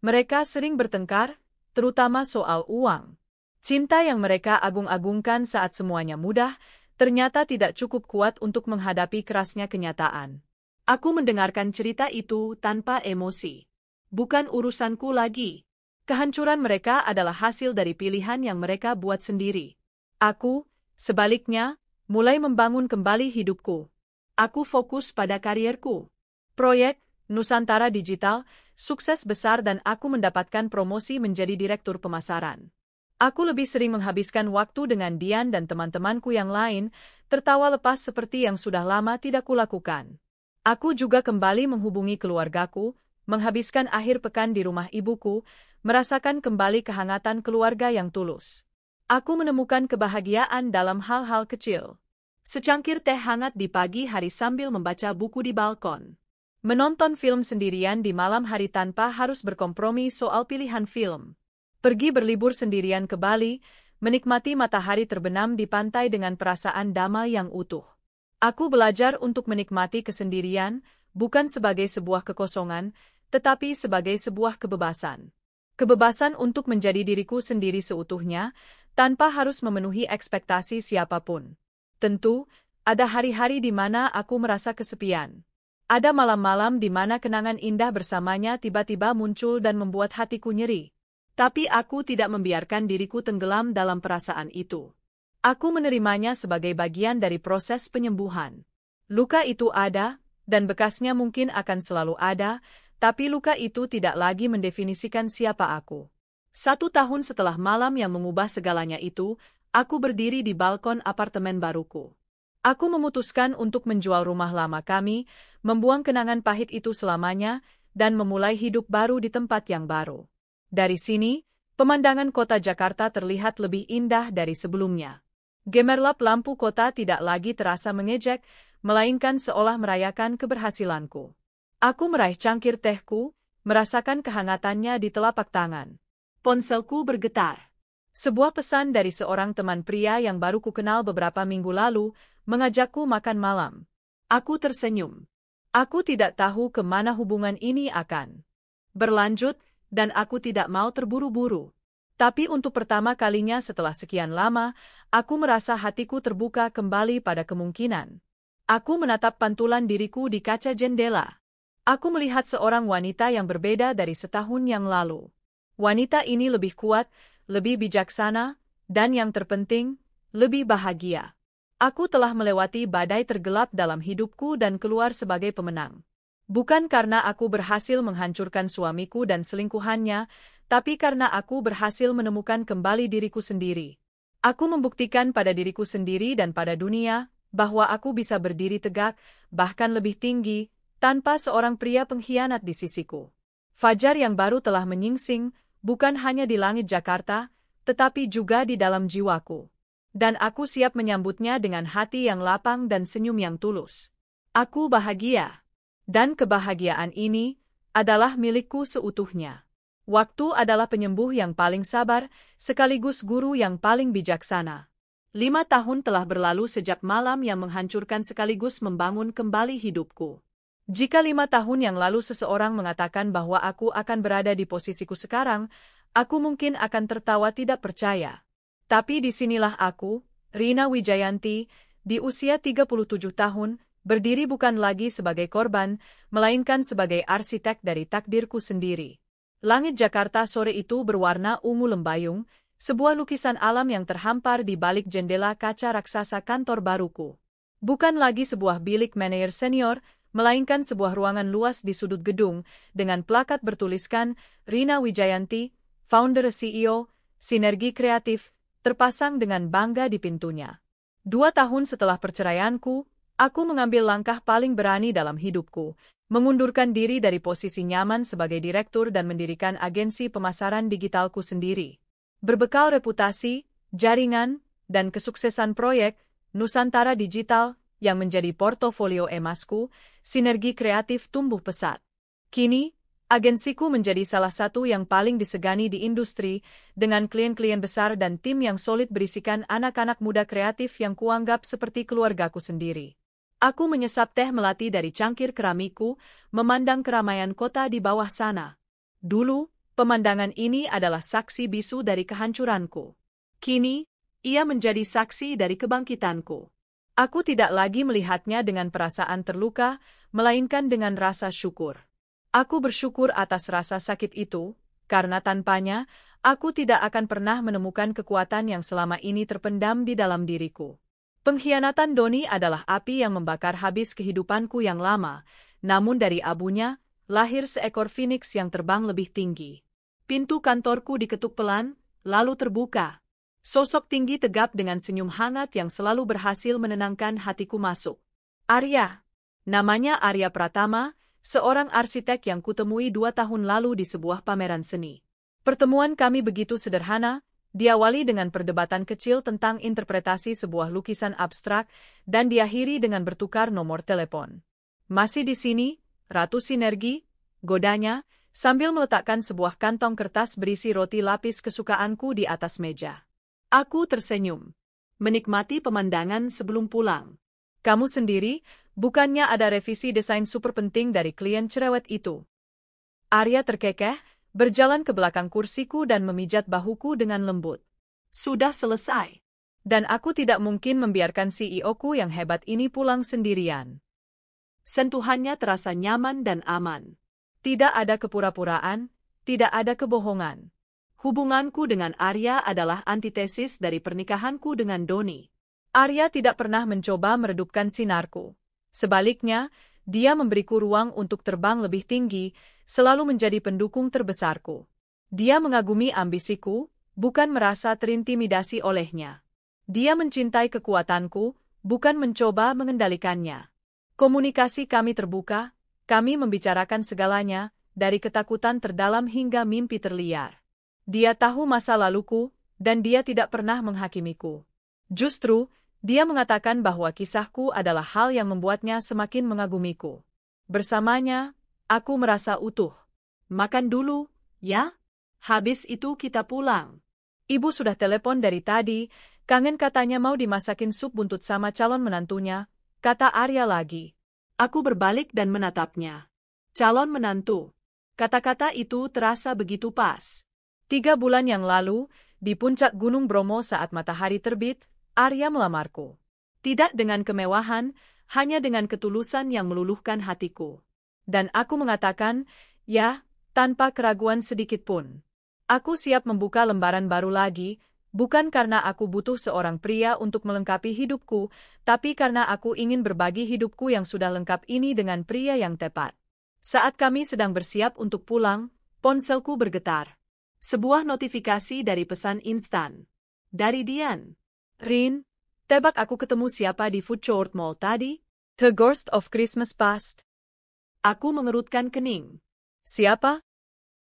Speaker 1: Mereka sering bertengkar, terutama soal uang. Cinta yang mereka agung-agungkan saat semuanya mudah, ternyata tidak cukup kuat untuk menghadapi kerasnya kenyataan.
Speaker 2: Aku mendengarkan cerita itu tanpa emosi. Bukan urusanku lagi.
Speaker 1: Kehancuran mereka adalah hasil dari pilihan yang mereka buat sendiri. Aku, sebaliknya, mulai membangun kembali hidupku.
Speaker 2: Aku fokus pada karierku.
Speaker 1: Proyek Nusantara Digital sukses besar dan aku mendapatkan promosi menjadi direktur pemasaran. Aku lebih sering menghabiskan waktu dengan Dian dan teman-temanku yang lain, tertawa lepas seperti yang sudah lama tidak kulakukan. Aku juga kembali menghubungi keluargaku, menghabiskan akhir pekan di rumah ibuku, merasakan kembali kehangatan keluarga yang tulus. Aku menemukan kebahagiaan dalam hal-hal kecil.
Speaker 2: Secangkir teh hangat di pagi hari sambil membaca buku di balkon.
Speaker 1: Menonton film sendirian di malam hari tanpa harus berkompromi soal pilihan film. Pergi berlibur sendirian ke Bali, menikmati matahari terbenam di pantai dengan perasaan damai yang utuh. Aku belajar untuk menikmati kesendirian, bukan sebagai sebuah kekosongan, tetapi sebagai sebuah kebebasan. Kebebasan untuk menjadi diriku sendiri seutuhnya, tanpa harus memenuhi ekspektasi siapapun. Tentu, ada hari-hari di mana aku merasa kesepian. Ada malam-malam di mana kenangan indah bersamanya tiba-tiba muncul dan membuat hatiku nyeri. Tapi aku tidak membiarkan diriku tenggelam dalam perasaan itu. Aku menerimanya sebagai bagian dari proses penyembuhan. Luka itu ada, dan bekasnya mungkin akan selalu ada, tapi luka itu tidak lagi mendefinisikan siapa aku.
Speaker 2: 1 tahun setelah malam yang mengubah segalanya itu, aku berdiri di balkon apartemen baruku.
Speaker 1: Aku memutuskan untuk menjual rumah lama kami, membuang kenangan pahit itu selamanya, dan memulai hidup baru di tempat yang baru. Dari sini, pemandangan kota Jakarta terlihat lebih indah dari sebelumnya. Gemerlap lampu kota tidak lagi terasa mengejek, melainkan seolah merayakan keberhasilanku. Aku meraih cangkir tehku, merasakan kehangatannya di telapak tangan.
Speaker 2: Ponselku bergetar.
Speaker 1: Sebuah pesan dari seorang teman pria yang baru kukenal beberapa minggu lalu, mengajakku makan malam.
Speaker 2: Aku tersenyum.
Speaker 1: Aku tidak tahu kemana hubungan ini akan berlanjut, dan aku tidak mau terburu-buru. Tapi untuk pertama kalinya setelah sekian lama, aku merasa hatiku terbuka kembali pada kemungkinan. Aku menatap pantulan diriku di kaca jendela. Aku melihat seorang wanita yang berbeda dari setahun yang lalu. Wanita ini lebih kuat, lebih bijaksana, dan yang terpenting, lebih bahagia. Aku telah melewati badai tergelap dalam hidupku dan keluar sebagai pemenang. Bukan karena aku berhasil menghancurkan suamiku dan selingkuhannya, tapi karena aku berhasil menemukan kembali diriku sendiri. Aku membuktikan pada diriku sendiri dan pada dunia, bahwa aku bisa berdiri tegak, bahkan lebih tinggi, tanpa seorang pria pengkhianat di sisiku. Fajar yang baru telah menyingsing, bukan hanya di langit Jakarta, tetapi juga di dalam jiwaku. Dan aku siap menyambutnya dengan hati yang lapang dan senyum yang tulus. Aku bahagia. Dan kebahagiaan ini adalah milikku seutuhnya. Waktu adalah penyembuh yang paling sabar, sekaligus guru yang paling bijaksana.
Speaker 2: 5 tahun telah berlalu sejak malam yang menghancurkan sekaligus membangun kembali hidupku.
Speaker 1: Jika 5 tahun yang lalu seseorang mengatakan bahwa aku akan berada di posisiku sekarang, aku mungkin akan tertawa tidak percaya. Tapi disinilah aku, Rina Wijayanti, di usia 37 tahun, berdiri bukan lagi sebagai korban, melainkan sebagai arsitek dari takdirku sendiri. Langit Jakarta sore itu berwarna ungu lembayung, sebuah lukisan alam yang terhampar di balik jendela kaca raksasa kantor baruku. Bukan lagi sebuah bilik manajer senior, melainkan sebuah ruangan luas di sudut gedung, dengan plakat bertuliskan, Rina Wijayanti, founder CEO, Sinergi Kreatif, terpasang dengan bangga di pintunya. 2 tahun setelah perceraianku, aku mengambil langkah paling berani dalam hidupku, mengundurkan diri dari posisi nyaman sebagai direktur dan mendirikan agensi pemasaran digitalku sendiri. Berbekal reputasi, jaringan, dan kesuksesan proyek Nusantara Digital yang menjadi portofolio emasku, Sinergi Kreatif tumbuh pesat. Kini, agensiku menjadi salah satu yang paling disegani di industri, dengan klien-klien besar dan tim yang solid berisikan anak-anak muda kreatif yang kuanggap seperti keluargaku sendiri. Aku menyesap teh melati dari cangkir keramikku, memandang keramaian kota di bawah sana. Dulu,
Speaker 2: Pemandangan ini adalah saksi bisu dari kehancuranku. Kini, ia menjadi saksi dari kebangkitanku.
Speaker 1: Aku tidak lagi melihatnya dengan perasaan terluka, melainkan dengan rasa syukur. Aku bersyukur atas rasa sakit itu, karena tanpanya, aku tidak akan pernah menemukan kekuatan yang selama ini terpendam di dalam diriku. Pengkhianatan Doni adalah api yang membakar habis kehidupanku yang lama, namun dari abunya, lahir seekor phoenix yang terbang lebih tinggi.
Speaker 2: Pintu kantorku diketuk pelan, lalu terbuka. Sosok tinggi tegap dengan senyum hangat yang selalu berhasil menenangkan hatiku masuk. Arya. Namanya Arya Pratama, seorang arsitek yang kutemui 2 tahun lalu di sebuah pameran seni. Pertemuan kami begitu sederhana, diawali dengan perdebatan kecil tentang interpretasi sebuah lukisan abstrak, dan diakhiri dengan bertukar nomor telepon. Masih di sini, Ratu Sinergi, godanya, sambil meletakkan sebuah kantong kertas berisi roti lapis kesukaanku di atas meja. Aku tersenyum, menikmati pemandangan sebelum pulang.
Speaker 1: Kamu sendiri, bukannya ada revisi desain super penting dari klien cerewet itu? Arya terkekeh, berjalan ke belakang kursiku dan memijat bahuku dengan lembut.
Speaker 2: Sudah selesai.
Speaker 1: Dan aku tidak mungkin membiarkan CEO-ku yang hebat ini pulang sendirian.
Speaker 2: Sentuhannya terasa nyaman dan aman.
Speaker 1: Tidak ada kepura-puraan, tidak ada kebohongan.
Speaker 2: Hubunganku dengan Arya adalah antitesis dari pernikahanku dengan Doni.
Speaker 1: Arya tidak pernah mencoba meredupkan sinarku. Sebaliknya, dia memberiku ruang untuk terbang lebih tinggi, selalu menjadi pendukung terbesarku. Dia mengagumi ambisiku, bukan merasa terintimidasi olehnya. Dia mencintai kekuatanku, bukan mencoba mengendalikannya. Komunikasi kami terbuka, kami membicarakan segalanya, dari ketakutan terdalam hingga mimpi terliar. Dia tahu masa laluku, dan dia tidak pernah menghakimiku. Justru, dia mengatakan bahwa kisahku adalah hal yang membuatnya semakin mengagumiku. Bersamanya, aku merasa utuh.
Speaker 2: Makan dulu, ya? Habis itu kita pulang.
Speaker 1: Ibu sudah telepon dari tadi, kangen katanya mau dimasakin sup buntut sama calon menantunya, kata Arya lagi.
Speaker 2: Aku berbalik dan menatapnya. Calon menantu. Kata-kata itu terasa begitu pas.
Speaker 1: 3 bulan yang lalu, di puncak Gunung Bromo saat matahari terbit, Arya melamarku.
Speaker 2: Tidak dengan kemewahan, hanya dengan ketulusan yang meluluhkan hatiku.
Speaker 1: Dan aku mengatakan, ya, tanpa keraguan sedikit pun. Aku siap membuka lembaran baru lagi, bukan karena aku butuh seorang pria untuk melengkapi hidupku, tapi karena aku ingin berbagi hidupku yang sudah lengkap ini dengan pria yang tepat. Saat kami sedang bersiap untuk pulang, ponselku bergetar.
Speaker 2: Sebuah notifikasi dari pesan instan. Dari Dian.
Speaker 1: Rin, tebak aku ketemu siapa di Food Court Mall tadi? The Ghost of Christmas Past.
Speaker 2: Aku mengerutkan kening.
Speaker 1: Siapa?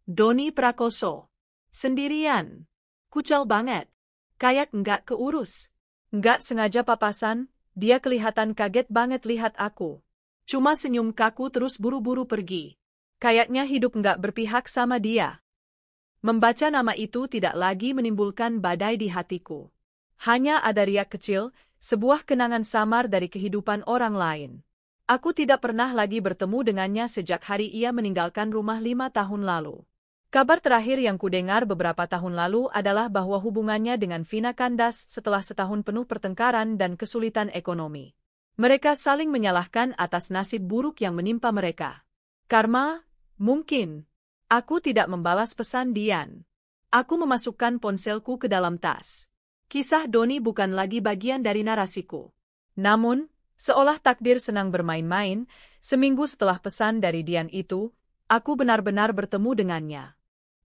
Speaker 2: Doni Prakoso. Sendirian. Kucel banget. Kayak nggak keurus.
Speaker 1: Nggak sengaja papasan, dia kelihatan kaget banget lihat aku.
Speaker 2: Cuma senyum kaku terus buru-buru pergi.
Speaker 1: Kayaknya hidup nggak berpihak sama dia.
Speaker 2: Membaca nama itu tidak lagi menimbulkan badai di hatiku.
Speaker 1: Hanya ada riak kecil, sebuah kenangan samar dari kehidupan orang lain. Aku tidak pernah lagi bertemu dengannya sejak hari ia meninggalkan rumah 5 tahun lalu. Kabar terakhir yang kudengar beberapa tahun lalu adalah bahwa hubungannya dengan Vina kandas setelah setahun penuh pertengkaran dan kesulitan ekonomi. Mereka saling menyalahkan atas nasib buruk yang menimpa mereka. Karma? Mungkin. Aku tidak membalas pesan Dian. Aku memasukkan ponselku ke dalam tas. Kisah Doni bukan lagi bagian dari narasiku. Namun, seolah takdir senang bermain-main, seminggu setelah pesan dari Dian itu, aku benar-benar bertemu dengannya.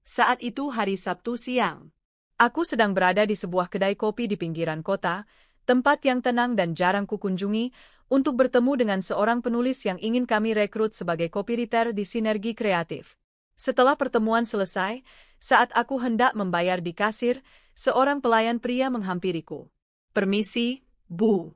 Speaker 2: Saat itu hari Sabtu siang.
Speaker 1: Aku sedang berada di sebuah kedai kopi di pinggiran kota, tempat yang tenang dan jarang kukunjungi, untuk bertemu dengan seorang penulis yang ingin kami rekrut sebagai copywriter di Sinergi Kreatif. Setelah pertemuan selesai, saat aku hendak membayar di kasir, seorang pelayan pria menghampiriku.
Speaker 2: Permisi, Bu.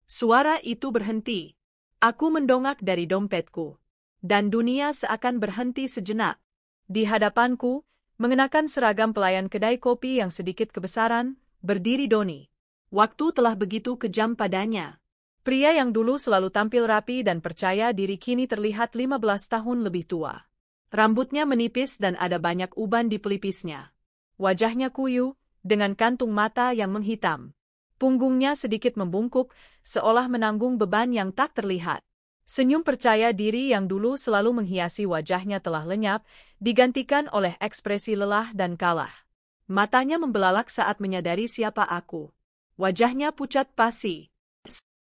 Speaker 2: Suara itu berhenti. Aku mendongak dari dompetku. Dan dunia seakan berhenti sejenak.
Speaker 1: Di hadapanku, mengenakan seragam pelayan kedai kopi yang sedikit kebesaran, berdiri Doni.
Speaker 2: Waktu telah begitu kejam padanya.
Speaker 1: Pria yang dulu selalu tampil rapi dan percaya diri kini terlihat 15 tahun lebih tua.
Speaker 2: Rambutnya menipis dan ada banyak uban di pelipisnya.
Speaker 1: Wajahnya kuyu, dengan kantung mata yang menghitam. Punggungnya sedikit membungkuk, seolah menanggung beban yang tak terlihat. Senyum percaya diri yang dulu selalu menghiasi wajahnya telah lenyap, digantikan oleh ekspresi lelah dan kalah.
Speaker 2: Matanya membelalak saat menyadari siapa aku. Wajahnya pucat pasi.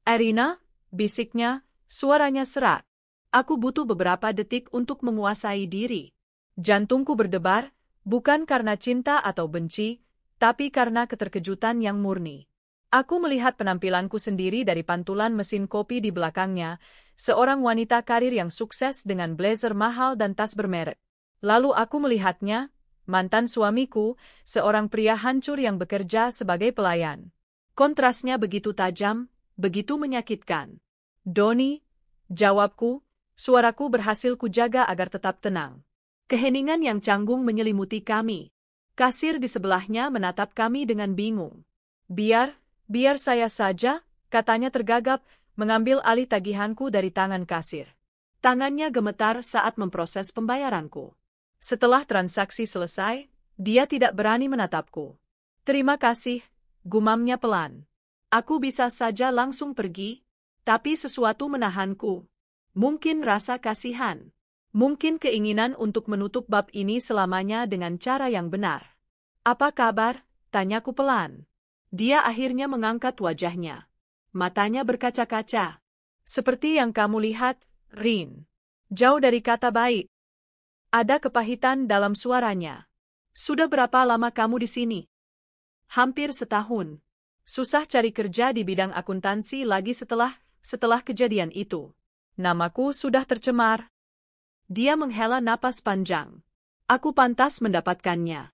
Speaker 1: "Irina," bisiknya, suaranya serak.
Speaker 2: Aku butuh beberapa detik untuk menguasai diri.
Speaker 1: Jantungku berdebar, bukan karena cinta atau benci, tapi karena keterkejutan yang murni. Aku melihat penampilanku sendiri dari pantulan mesin kopi di belakangnya, seorang wanita karir yang sukses dengan blazer mahal dan tas bermerek. Lalu aku melihatnya, mantan suamiku, seorang pria hancur yang bekerja sebagai pelayan.
Speaker 2: Kontrasnya begitu tajam, begitu menyakitkan.
Speaker 1: "Doni," jawabku, suaraku berhasil kujaga agar tetap tenang.
Speaker 2: Keheningan yang canggung menyelimuti kami. Kasir di sebelahnya menatap kami dengan bingung.
Speaker 1: Biar saya saja," katanya tergagap, mengambil alih tagihanku dari tangan kasir.
Speaker 2: Tangannya gemetar saat memproses pembayaranku.
Speaker 1: Setelah transaksi selesai, dia tidak berani menatapku. "Terima kasih," gumamnya pelan.
Speaker 2: Aku bisa saja langsung pergi, tapi sesuatu menahanku. Mungkin rasa kasihan. Mungkin keinginan untuk menutup bab ini selamanya dengan cara yang benar.
Speaker 1: "Apa kabar?" tanyaku pelan.
Speaker 2: Dia akhirnya mengangkat wajahnya. Matanya berkaca-kaca.
Speaker 1: "Seperti yang kamu lihat, Rin. Jauh dari kata baik." Ada kepahitan dalam suaranya.
Speaker 2: "Sudah berapa lama kamu di sini?" "Hampir setahun.
Speaker 1: Susah cari kerja di bidang akuntansi lagi setelah kejadian itu. Namaku sudah tercemar."
Speaker 2: Dia menghela napas panjang. Aku pantas mendapatkannya.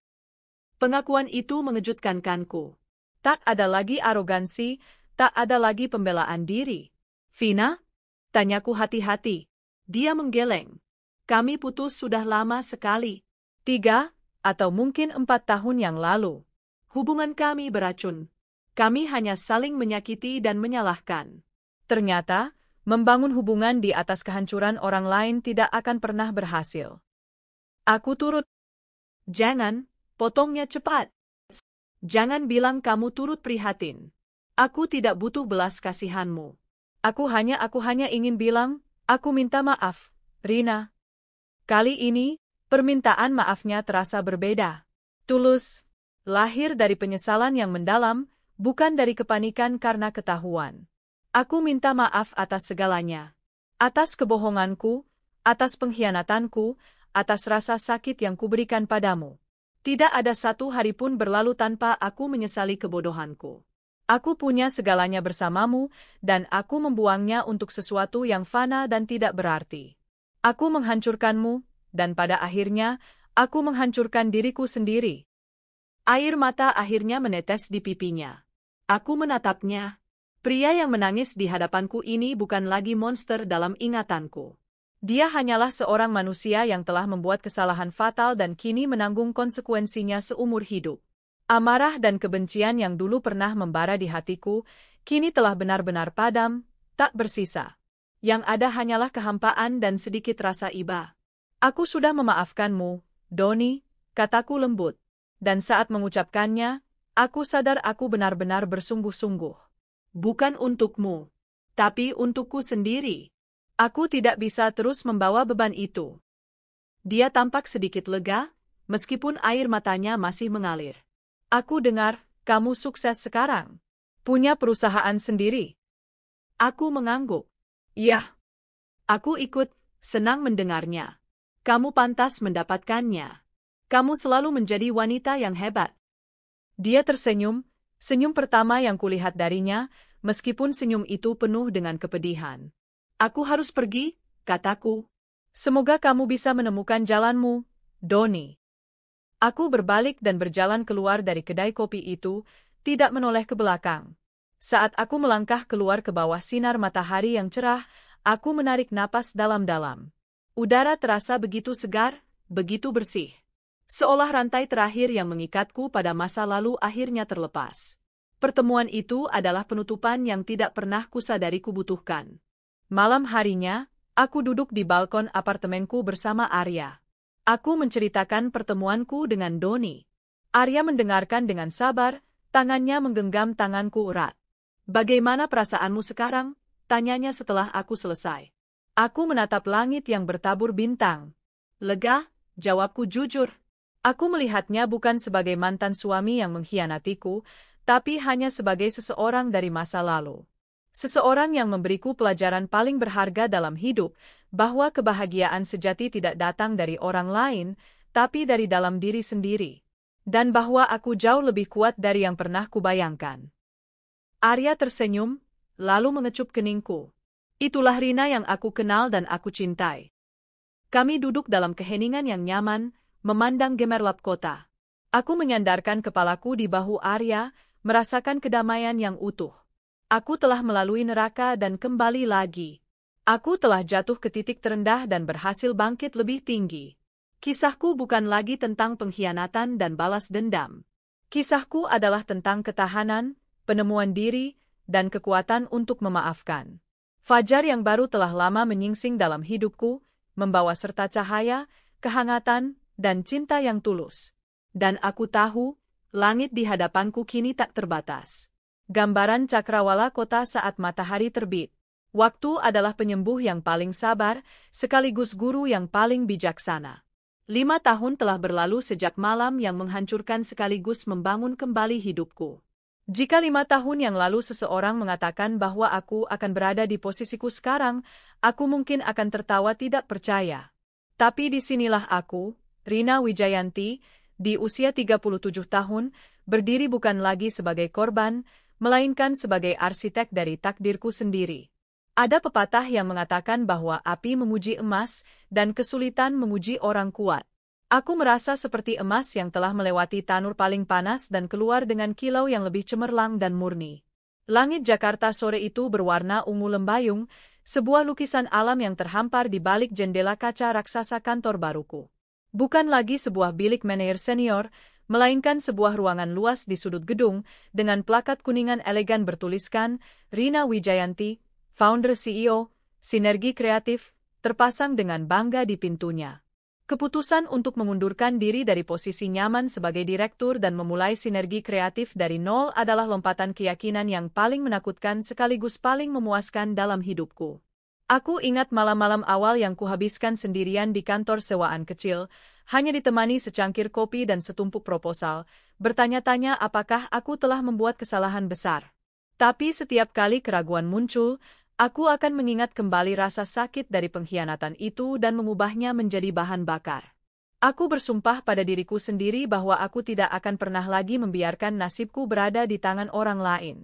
Speaker 2: Pengakuan itu mengejutkanku.
Speaker 1: Tak ada lagi arogansi, tak ada lagi pembelaan diri.
Speaker 2: "Vina?"
Speaker 1: tanyaku hati-hati.
Speaker 2: Dia menggeleng. "Kami putus sudah lama sekali.
Speaker 1: 3 atau mungkin 4 tahun yang lalu.
Speaker 2: Hubungan kami beracun. Kami hanya saling menyakiti dan menyalahkan."
Speaker 1: Ternyata, membangun hubungan di atas kehancuran orang lain tidak akan pernah berhasil. Aku turut.
Speaker 2: "Jangan," potongnya cepat. "Jangan bilang kamu turut prihatin. Aku tidak butuh belas kasihanmu."
Speaker 1: Aku hanya ingin bilang, aku minta maaf, Rina. Kali ini, permintaan maafnya terasa berbeda. Tulus, lahir dari penyesalan yang mendalam, bukan dari kepanikan karena ketahuan. Aku minta maaf atas segalanya. Atas kebohonganku, atas pengkhianatanku, atas rasa sakit yang kuberikan padamu. Tidak ada satu hari pun berlalu tanpa aku menyesali kebodohanku. Aku punya segalanya bersamamu, dan aku membuangnya untuk sesuatu yang fana dan tidak berarti. Aku menghancurkanmu, dan pada akhirnya, aku menghancurkan diriku sendiri.
Speaker 2: Air mata akhirnya menetes di pipinya. Aku menatapnya. Pria yang menangis di hadapanku ini bukan lagi monster dalam ingatanku.
Speaker 1: Dia hanyalah seorang manusia yang telah membuat kesalahan fatal dan kini menanggung konsekuensinya seumur hidup. Amarah dan kebencian yang dulu pernah membara di hatiku, kini telah benar-benar padam, tak bersisa. Yang ada hanyalah kehampaan dan sedikit rasa iba. "Aku sudah memaafkanmu, Doni," kataku lembut. Dan saat mengucapkannya, aku sadar aku benar-benar bersungguh-sungguh.
Speaker 2: "Bukan untukmu, tapi untukku sendiri.
Speaker 1: Aku tidak bisa terus membawa beban itu."
Speaker 2: Dia tampak sedikit lega, meskipun air matanya masih mengalir.
Speaker 1: "Aku dengar, kamu sukses sekarang. Punya perusahaan sendiri."
Speaker 2: Aku mengangguk.
Speaker 1: "Iya."
Speaker 2: Aku ikut, senang mendengarnya. "Kamu pantas mendapatkannya. Kamu selalu menjadi wanita yang hebat."
Speaker 1: Dia tersenyum, senyum pertama yang kulihat darinya, meskipun senyum itu penuh dengan kepedihan.
Speaker 2: "Aku harus pergi," kataku.
Speaker 1: "Semoga kamu bisa menemukan jalanmu, Doni." Aku berbalik dan berjalan keluar dari kedai kopi itu, tidak menoleh ke belakang. Saat aku melangkah keluar ke bawah sinar matahari yang cerah, aku menarik napas dalam-dalam. Udara terasa begitu segar, begitu bersih. Seolah rantai terakhir yang mengikatku pada masa lalu akhirnya terlepas. Pertemuan itu adalah penutupan yang tidak pernah kusadari kubutuhkan. Malam harinya, aku duduk di balkon apartemenku bersama Arya. Aku menceritakan pertemuanku dengan Doni. Arya mendengarkan dengan sabar, tangannya menggenggam tanganku erat. "Bagaimana perasaanmu sekarang?" tanyanya setelah aku selesai. Aku menatap langit yang bertabur bintang. "Lega," jawabku jujur. Aku melihatnya bukan sebagai mantan suami yang mengkhianatiku, tapi hanya sebagai seseorang dari masa lalu. Seseorang yang memberiku pelajaran paling berharga dalam hidup, bahwa kebahagiaan sejati tidak datang dari orang lain, tapi dari dalam diri sendiri. Dan bahwa aku jauh lebih kuat dari yang pernah kubayangkan. Arya tersenyum, lalu mengecup keningku. Itulah Rina yang aku kenal dan aku cintai. Kami duduk dalam keheningan yang nyaman, memandang gemerlap kota. Aku menyandarkan kepalaku di bahu Arya, merasakan kedamaian yang utuh. Aku telah melalui neraka dan kembali lagi. Aku telah jatuh ke titik terendah dan berhasil bangkit lebih tinggi. Kisahku bukan lagi tentang pengkhianatan dan balas dendam. Kisahku adalah tentang ketahanan, penemuan diri, dan kekuatan untuk memaafkan. Fajar yang baru telah lama menyingsing dalam hidupku, membawa serta cahaya, kehangatan, dan cinta yang tulus. Dan aku tahu, langit di hadapanku kini tak terbatas. Gambaran cakrawala kota saat matahari terbit. Waktu adalah penyembuh yang paling sabar, sekaligus guru yang paling bijaksana. 5 tahun telah berlalu sejak malam yang menghancurkan sekaligus membangun kembali hidupku. Jika 5 tahun yang lalu seseorang mengatakan bahwa aku akan berada di posisiku sekarang, aku mungkin akan tertawa tidak percaya. Tapi disinilah aku, Rina Wijayanti, di usia 37 tahun, berdiri bukan lagi sebagai korban, melainkan sebagai arsitek dari takdirku sendiri. Ada pepatah yang mengatakan bahwa api memuji emas dan kesulitan memuji orang kuat. Aku merasa seperti emas yang telah melewati tanur paling panas dan keluar dengan kilau yang lebih cemerlang dan murni. Langit Jakarta sore itu berwarna ungu lembayung, sebuah lukisan alam yang terhampar di balik jendela kaca raksasa kantor baruku. Bukan lagi sebuah bilik manajer senior, melainkan sebuah ruangan luas di sudut gedung, dengan plakat kuningan elegan bertuliskan, Rina Wijayanti, founder CEO, Sinergi Kreatif, terpasang dengan bangga di pintunya. Keputusan untuk mengundurkan diri dari posisi nyaman sebagai direktur dan memulai Sinergi Kreatif dari nol adalah lompatan keyakinan yang paling menakutkan sekaligus paling memuaskan dalam hidupku. Aku ingat malam-malam awal yang kuhabiskan sendirian di kantor sewaan kecil, hanya ditemani secangkir kopi dan setumpuk proposal, bertanya-tanya apakah aku telah membuat kesalahan besar. Tapi setiap kali keraguan muncul, aku akan mengingat kembali rasa sakit dari pengkhianatan itu dan mengubahnya menjadi bahan bakar. Aku bersumpah pada diriku sendiri bahwa aku tidak akan pernah lagi membiarkan nasibku berada di tangan orang lain.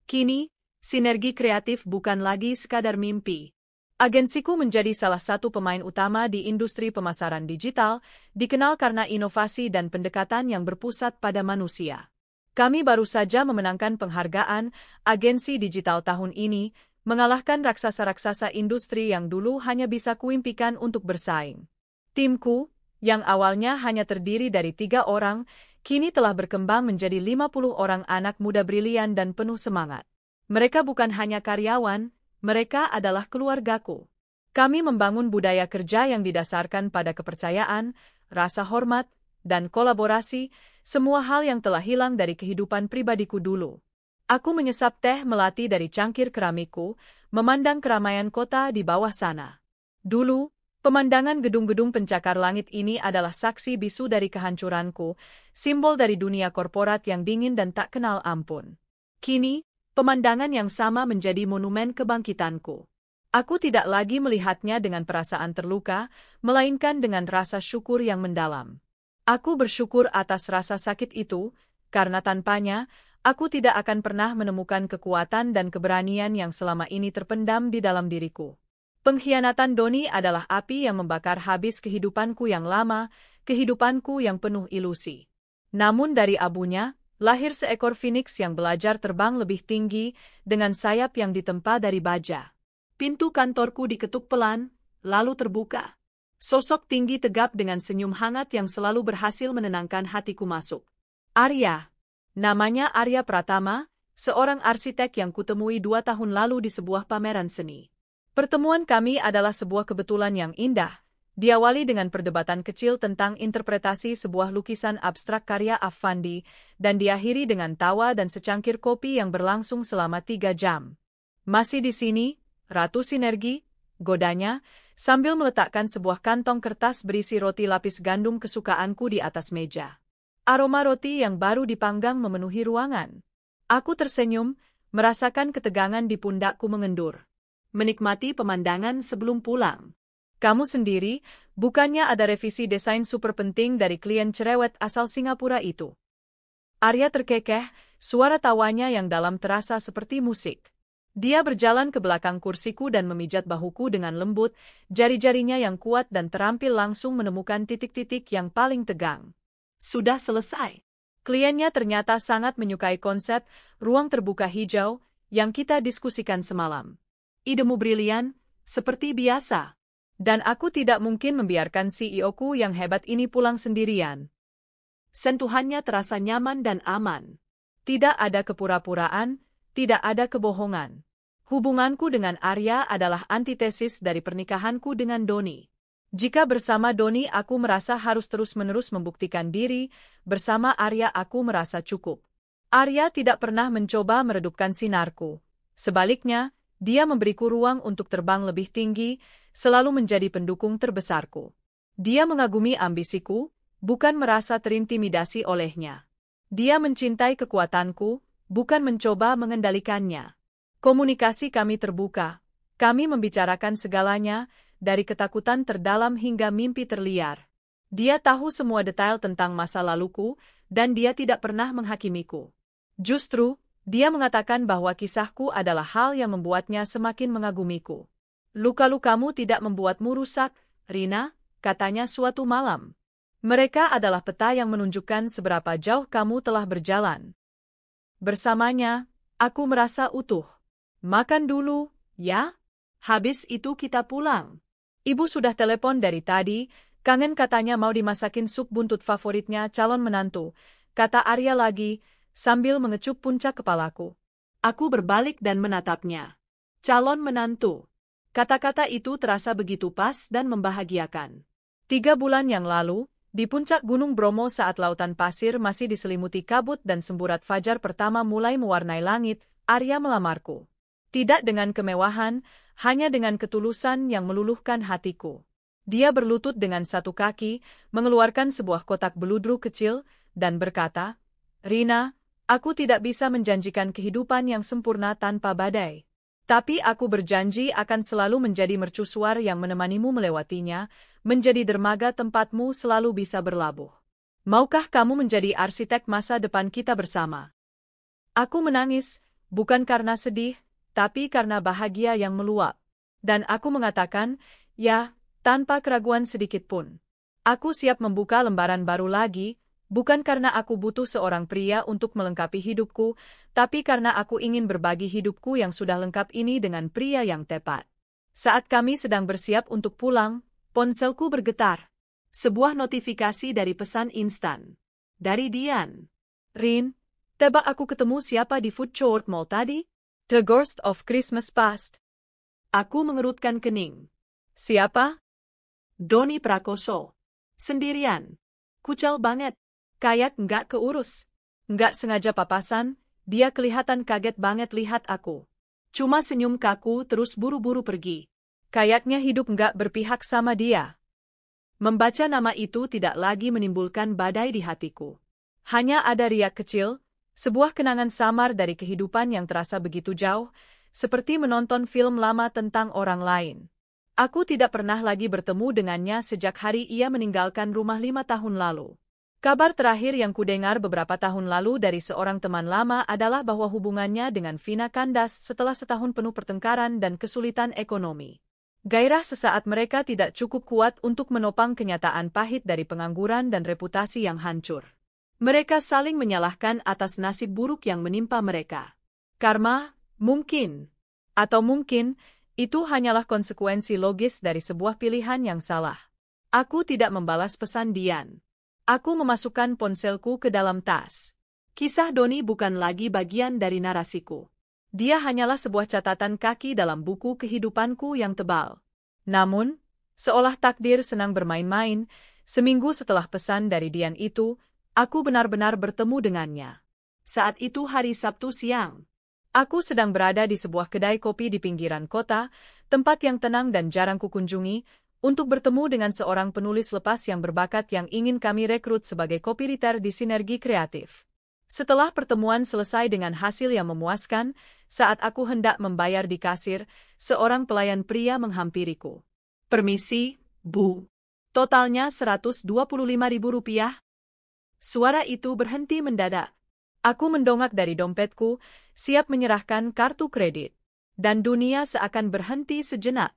Speaker 1: Kini, Sinergi Kreatif bukan lagi sekadar mimpi. Agensiku menjadi salah satu pemain utama di industri pemasaran digital, dikenal karena inovasi dan pendekatan yang berpusat pada manusia. Kami baru saja memenangkan penghargaan Agensi Digital tahun ini, mengalahkan raksasa-raksasa industri yang dulu hanya bisa kuimpikan untuk bersaing. Timku, yang awalnya hanya terdiri dari 3 orang, kini telah berkembang menjadi 50 orang anak muda brilian dan penuh semangat. Mereka bukan hanya karyawan, mereka adalah keluargaku. Kami membangun budaya kerja yang didasarkan pada kepercayaan, rasa hormat, dan kolaborasi, semua hal yang telah hilang dari kehidupan pribadiku dulu. Aku menyesap teh melati dari cangkir keramikku, memandang keramaian kota di bawah sana. Dulu, pemandangan gedung-gedung pencakar langit ini adalah saksi bisu dari kehancuranku, simbol dari dunia korporat yang dingin dan tak kenal ampun. Kini, pemandangan yang sama menjadi monumen kebangkitanku. Aku tidak lagi melihatnya dengan perasaan terluka, melainkan dengan rasa syukur yang mendalam. Aku bersyukur atas rasa sakit itu, karena tanpanya, aku tidak akan pernah menemukan kekuatan dan keberanian yang selama ini terpendam di dalam diriku. Pengkhianatan Doni adalah api yang membakar habis kehidupanku yang lama, kehidupanku yang penuh ilusi. Namun dari abunya, lahir seekor phoenix yang belajar terbang lebih tinggi, dengan sayap yang ditempa dari baja. Pintu kantorku diketuk pelan, lalu terbuka. Sosok tinggi tegap dengan senyum hangat yang selalu berhasil menenangkan hatiku masuk. Arya. Namanya Arya Pratama, seorang arsitek yang kutemui 2 tahun lalu di sebuah pameran seni. Pertemuan kami adalah sebuah kebetulan yang indah, Diawali dengan perdebatan kecil tentang interpretasi sebuah lukisan abstrak karya Affandi, dan diakhiri dengan tawa dan secangkir kopi yang berlangsung selama 3 jam. Masih di sini, Ratu Sinergi, godanya, sambil meletakkan sebuah kantong kertas berisi roti lapis gandum kesukaanku di atas meja. Aroma roti yang baru dipanggang memenuhi ruangan. Aku tersenyum, merasakan ketegangan di pundakku mengendur.
Speaker 2: Menikmati pemandangan sebelum pulang.
Speaker 1: Kamu sendiri, bukannya ada revisi desain super penting dari klien cerewet asal Singapura itu? Arya terkekeh, suara tawanya yang dalam terasa seperti musik. Dia berjalan ke belakang kursiku dan memijat bahuku dengan lembut, jari-jarinya yang kuat dan terampil langsung menemukan titik-titik yang paling tegang.
Speaker 2: Sudah selesai.
Speaker 1: Kliennya ternyata sangat menyukai konsep ruang terbuka hijau yang kita diskusikan semalam.
Speaker 2: Idemu brilian, seperti biasa.
Speaker 1: Dan aku tidak mungkin membiarkan CEO-ku yang hebat ini pulang sendirian.
Speaker 2: Sentuhannya terasa nyaman dan aman.
Speaker 1: Tidak ada kepura-puraan, tidak ada kebohongan. Hubunganku dengan Arya adalah antitesis dari pernikahanku dengan Doni. Jika bersama Doni aku merasa harus terus-menerus membuktikan diri, bersama Arya aku merasa cukup. Arya tidak pernah mencoba meredupkan sinarku. Sebaliknya, dia memberiku ruang untuk terbang lebih tinggi, selalu menjadi pendukung terbesarku. Dia mengagumi ambisiku, bukan merasa terintimidasi olehnya. Dia mencintai kekuatanku, bukan mencoba mengendalikannya. Komunikasi kami terbuka. Kami membicarakan segalanya, dari ketakutan terdalam hingga mimpi terliar. Dia tahu semua detail tentang masa laluku, dan dia tidak pernah menghakimiku. Justru, dia mengatakan bahwa kisahku adalah hal yang membuatnya semakin mengagumiku. Luka-lukamu tidak membuatmu rusak, Rina, katanya suatu malam. Mereka adalah peta yang menunjukkan seberapa jauh kamu telah berjalan. Bersamanya, aku merasa utuh. Makan dulu, ya?
Speaker 2: Habis itu kita pulang.
Speaker 1: Ibu sudah telepon dari tadi, kangen katanya mau dimasakin sup buntut favoritnya calon menantu, kata Arya lagi, sambil mengecup puncak kepalaku.
Speaker 2: Aku berbalik dan menatapnya. Calon menantu. Kata-kata itu terasa begitu pas dan membahagiakan.
Speaker 1: 3 bulan yang lalu, di puncak Gunung Bromo saat lautan pasir masih diselimuti kabut dan semburat fajar pertama mulai mewarnai langit, Arya melamarku. Tidak dengan kemewahan, hanya dengan ketulusan yang meluluhkan hatiku. Dia berlutut dengan satu kaki, mengeluarkan sebuah kotak beludru kecil, dan berkata, Rina, aku tidak bisa menjanjikan kehidupan yang sempurna tanpa badai. Tapi aku berjanji akan selalu menjadi mercusuar yang menemanimu melewatinya, menjadi dermaga tempatmu selalu bisa berlabuh. Maukah kamu menjadi arsitek masa depan kita bersama? Aku menangis, bukan karena sedih, tapi karena bahagia yang meluap. Dan aku mengatakan, ya, tanpa keraguan sedikit pun. Aku siap membuka lembaran baru lagi, bukan karena aku butuh seorang pria untuk melengkapi hidupku, tapi karena aku ingin berbagi hidupku yang sudah lengkap ini dengan pria yang tepat. Saat kami sedang bersiap untuk pulang, ponselku bergetar.
Speaker 2: Sebuah notifikasi dari pesan instan. Dari Dian.
Speaker 1: Rin, tebak aku ketemu siapa di Food Court Mall tadi? The Ghost of Christmas Past.
Speaker 2: Aku mengerutkan kening.
Speaker 1: Siapa?
Speaker 2: Doni Prakoso. Sendirian. Kucel banget. Kayak nggak keurus.
Speaker 1: Nggak sengaja papasan, dia kelihatan kaget banget lihat aku.
Speaker 2: Cuma senyum kaku terus buru-buru pergi.
Speaker 1: Kayaknya hidup nggak berpihak sama dia.
Speaker 2: Membaca nama itu tidak lagi menimbulkan badai di hatiku.
Speaker 1: Hanya ada riak kecil, sebuah kenangan samar dari kehidupan yang terasa begitu jauh, seperti menonton film lama tentang orang lain. Aku tidak pernah lagi bertemu dengannya sejak hari ia meninggalkan rumah 5 tahun lalu. Kabar terakhir yang kudengar beberapa tahun lalu dari seorang teman lama adalah bahwa hubungannya dengan Vina kandas setelah setahun penuh pertengkaran dan kesulitan ekonomi. Gairah sesaat mereka tidak cukup kuat untuk menopang kenyataan pahit dari pengangguran dan reputasi yang hancur. Mereka saling menyalahkan atas nasib buruk yang menimpa mereka. Karma, mungkin. Atau mungkin, itu hanyalah konsekuensi logis dari sebuah pilihan yang salah. Aku tidak membalas pesan Dian. Aku memasukkan ponselku ke dalam tas. Kisah Doni bukan lagi bagian dari narasiku. Dia hanyalah sebuah catatan kaki dalam buku kehidupanku yang tebal. Namun, Seolah takdir senang bermain-main, seminggu setelah pesan dari Dian itu, aku benar-benar bertemu dengannya.
Speaker 2: Saat itu hari Sabtu siang.
Speaker 1: Aku sedang berada di sebuah kedai kopi di pinggiran kota, tempat yang tenang dan jarang kukunjungi, untuk bertemu dengan seorang penulis lepas yang berbakat yang ingin kami rekrut sebagai copywriter di Sinergi Kreatif. Setelah pertemuan selesai dengan hasil yang memuaskan, saat aku hendak membayar di kasir, seorang pelayan pria menghampiriku.
Speaker 2: Permisi, Bu. Totalnya Rp125.000.
Speaker 1: Suara itu berhenti mendadak. Aku mendongak dari dompetku, siap menyerahkan kartu kredit. Dan dunia seakan berhenti sejenak.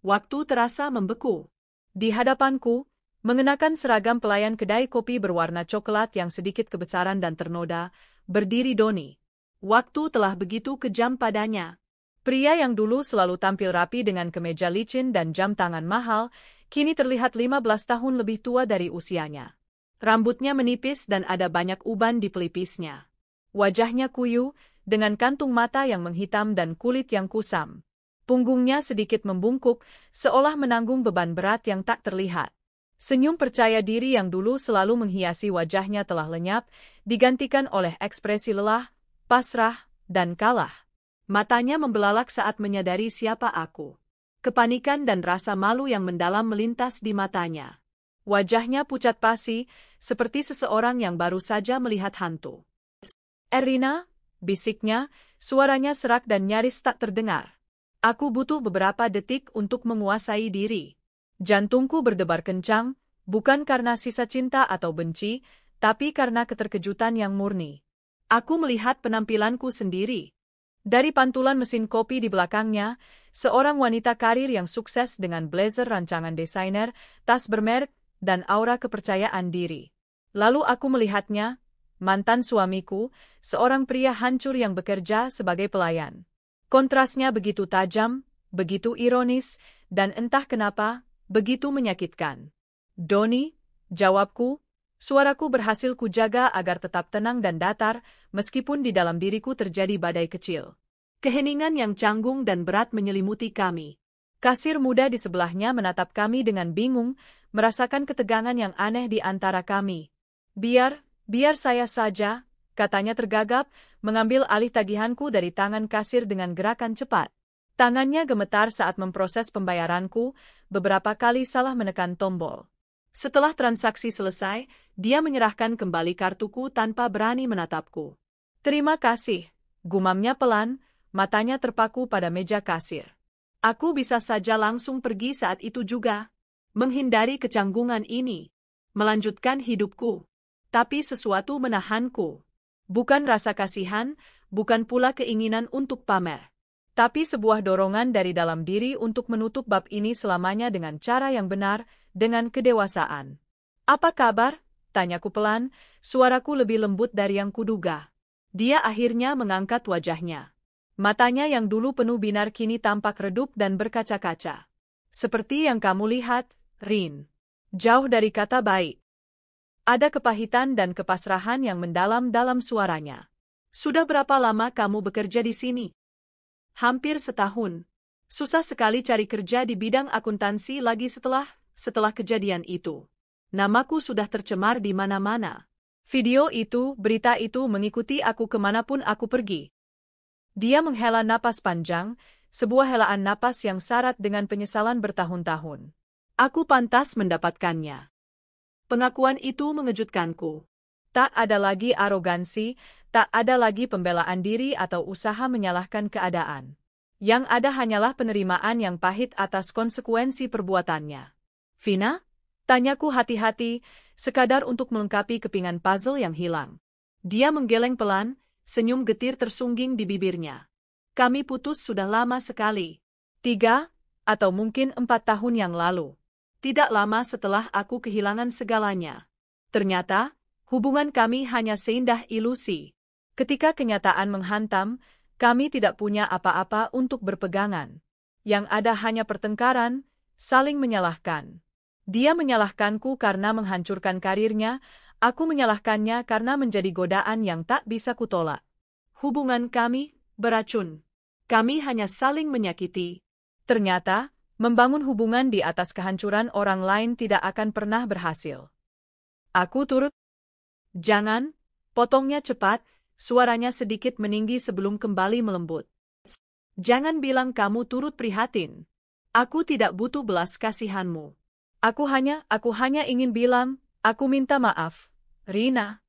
Speaker 2: Waktu terasa membeku.
Speaker 1: Di hadapanku, mengenakan seragam pelayan kedai kopi berwarna coklat yang sedikit kebesaran dan ternoda, berdiri Doni.
Speaker 2: Waktu telah begitu kejam padanya.
Speaker 1: Pria yang dulu selalu tampil rapi dengan kemeja licin dan jam tangan mahal, kini terlihat 15 tahun lebih tua dari usianya. Rambutnya menipis dan ada banyak uban di pelipisnya. Wajahnya kuyu, dengan kantung mata yang menghitam dan kulit yang kusam. Punggungnya sedikit membungkuk, seolah menanggung beban berat yang tak terlihat. Senyum percaya diri yang dulu selalu menghiasi wajahnya telah lenyap, digantikan oleh ekspresi lelah, pasrah, dan kalah.
Speaker 2: Matanya membelalak saat menyadari siapa aku. Kepanikan dan rasa malu yang mendalam melintas di matanya.
Speaker 1: Wajahnya pucat pasi, seperti seseorang yang baru saja melihat hantu. "Erina," bisiknya, suaranya serak dan nyaris tak terdengar. Aku butuh beberapa detik untuk menguasai diri. Jantungku berdebar kencang, bukan karena sisa cinta atau benci, tapi karena keterkejutan yang murni.
Speaker 2: Aku melihat penampilanku sendiri.
Speaker 1: Dari pantulan mesin kopi di belakangnya, seorang wanita karir yang sukses dengan blazer rancangan desainer, tas bermerek, dan aura kepercayaan diri. Lalu aku melihatnya, mantan suamiku, seorang pria hancur yang bekerja sebagai pelayan. Kontrasnya begitu tajam, begitu ironis, dan entah kenapa, begitu menyakitkan. "Doni," jawabku, suaraku berhasil kujaga agar tetap tenang dan datar, meskipun di dalam diriku terjadi badai kecil.
Speaker 2: Keheningan yang canggung dan berat menyelimuti kami.
Speaker 1: Kasir muda di sebelahnya menatap kami dengan bingung, merasakan ketegangan yang aneh di antara kami. Biar saya saja," katanya tergagap, mengambil alih tagihanku dari tangan kasir dengan gerakan cepat. Tangannya gemetar saat memproses pembayaranku, beberapa kali salah menekan tombol.
Speaker 2: Setelah transaksi selesai, dia menyerahkan kembali kartuku tanpa berani menatapku.
Speaker 1: "Terima kasih," gumamnya pelan, matanya terpaku pada meja kasir.
Speaker 2: Aku bisa saja langsung pergi saat itu juga, menghindari kecanggungan ini, melanjutkan hidupku. Tapi sesuatu menahanku.
Speaker 1: Bukan rasa kasihan, bukan pula keinginan untuk pamer. Tapi sebuah dorongan dari dalam diri untuk menutup bab ini selamanya dengan cara yang benar, dengan kedewasaan. "Apa kabar?" tanyaku pelan, suaraku lebih lembut dari yang kuduga. Dia akhirnya mengangkat wajahnya. Matanya yang dulu penuh binar kini tampak redup dan berkaca-kaca. "Seperti yang kamu lihat, Rin." Jauh dari kata baik. Ada kepahitan dan kepasrahan yang mendalam dalam suaranya.
Speaker 2: "Sudah berapa lama kamu bekerja di sini?" "Hampir setahun. Susah sekali cari kerja di bidang akuntansi lagi setelah kejadian itu. Namaku sudah tercemar di mana-mana.
Speaker 1: Video itu, berita itu mengikuti aku kemanapun aku pergi." Dia menghela napas panjang, sebuah helaan napas yang syarat dengan penyesalan bertahun-tahun.
Speaker 2: Aku pantas mendapatkannya. Pengakuan itu mengejutkanku.
Speaker 1: Tak ada lagi arogansi, tak ada lagi pembelaan diri atau usaha menyalahkan keadaan. Yang ada hanyalah penerimaan yang pahit atas konsekuensi perbuatannya. "Vina?" tanyaku hati-hati, sekadar untuk melengkapi kepingan puzzle yang hilang. Dia menggeleng pelan, senyum getir tersungging di bibirnya.
Speaker 2: "Kami putus sudah lama sekali.
Speaker 1: 3 atau mungkin 4 tahun yang lalu.
Speaker 2: Tidak lama setelah aku kehilangan segalanya.
Speaker 1: Ternyata, hubungan kami hanya seindah ilusi. Ketika kenyataan menghantam, kami tidak punya apa-apa untuk berpegangan. Yang ada hanya pertengkaran, saling menyalahkan. Dia menyalahkanku karena menghancurkan karirnya, aku menyalahkannya karena menjadi godaan yang tak bisa kutolak.
Speaker 2: Hubungan kami beracun. Kami hanya saling menyakiti."
Speaker 1: Ternyata, Membangun hubungan di atas kehancuran orang lain tidak akan pernah berhasil. Aku turut.
Speaker 2: Jangan, potongnya cepat, suaranya sedikit meninggi sebelum kembali melembut. Jangan bilang kamu turut prihatin. Aku tidak butuh belas kasihanmu.
Speaker 1: Aku hanya ingin bilang, aku minta maaf, Rina.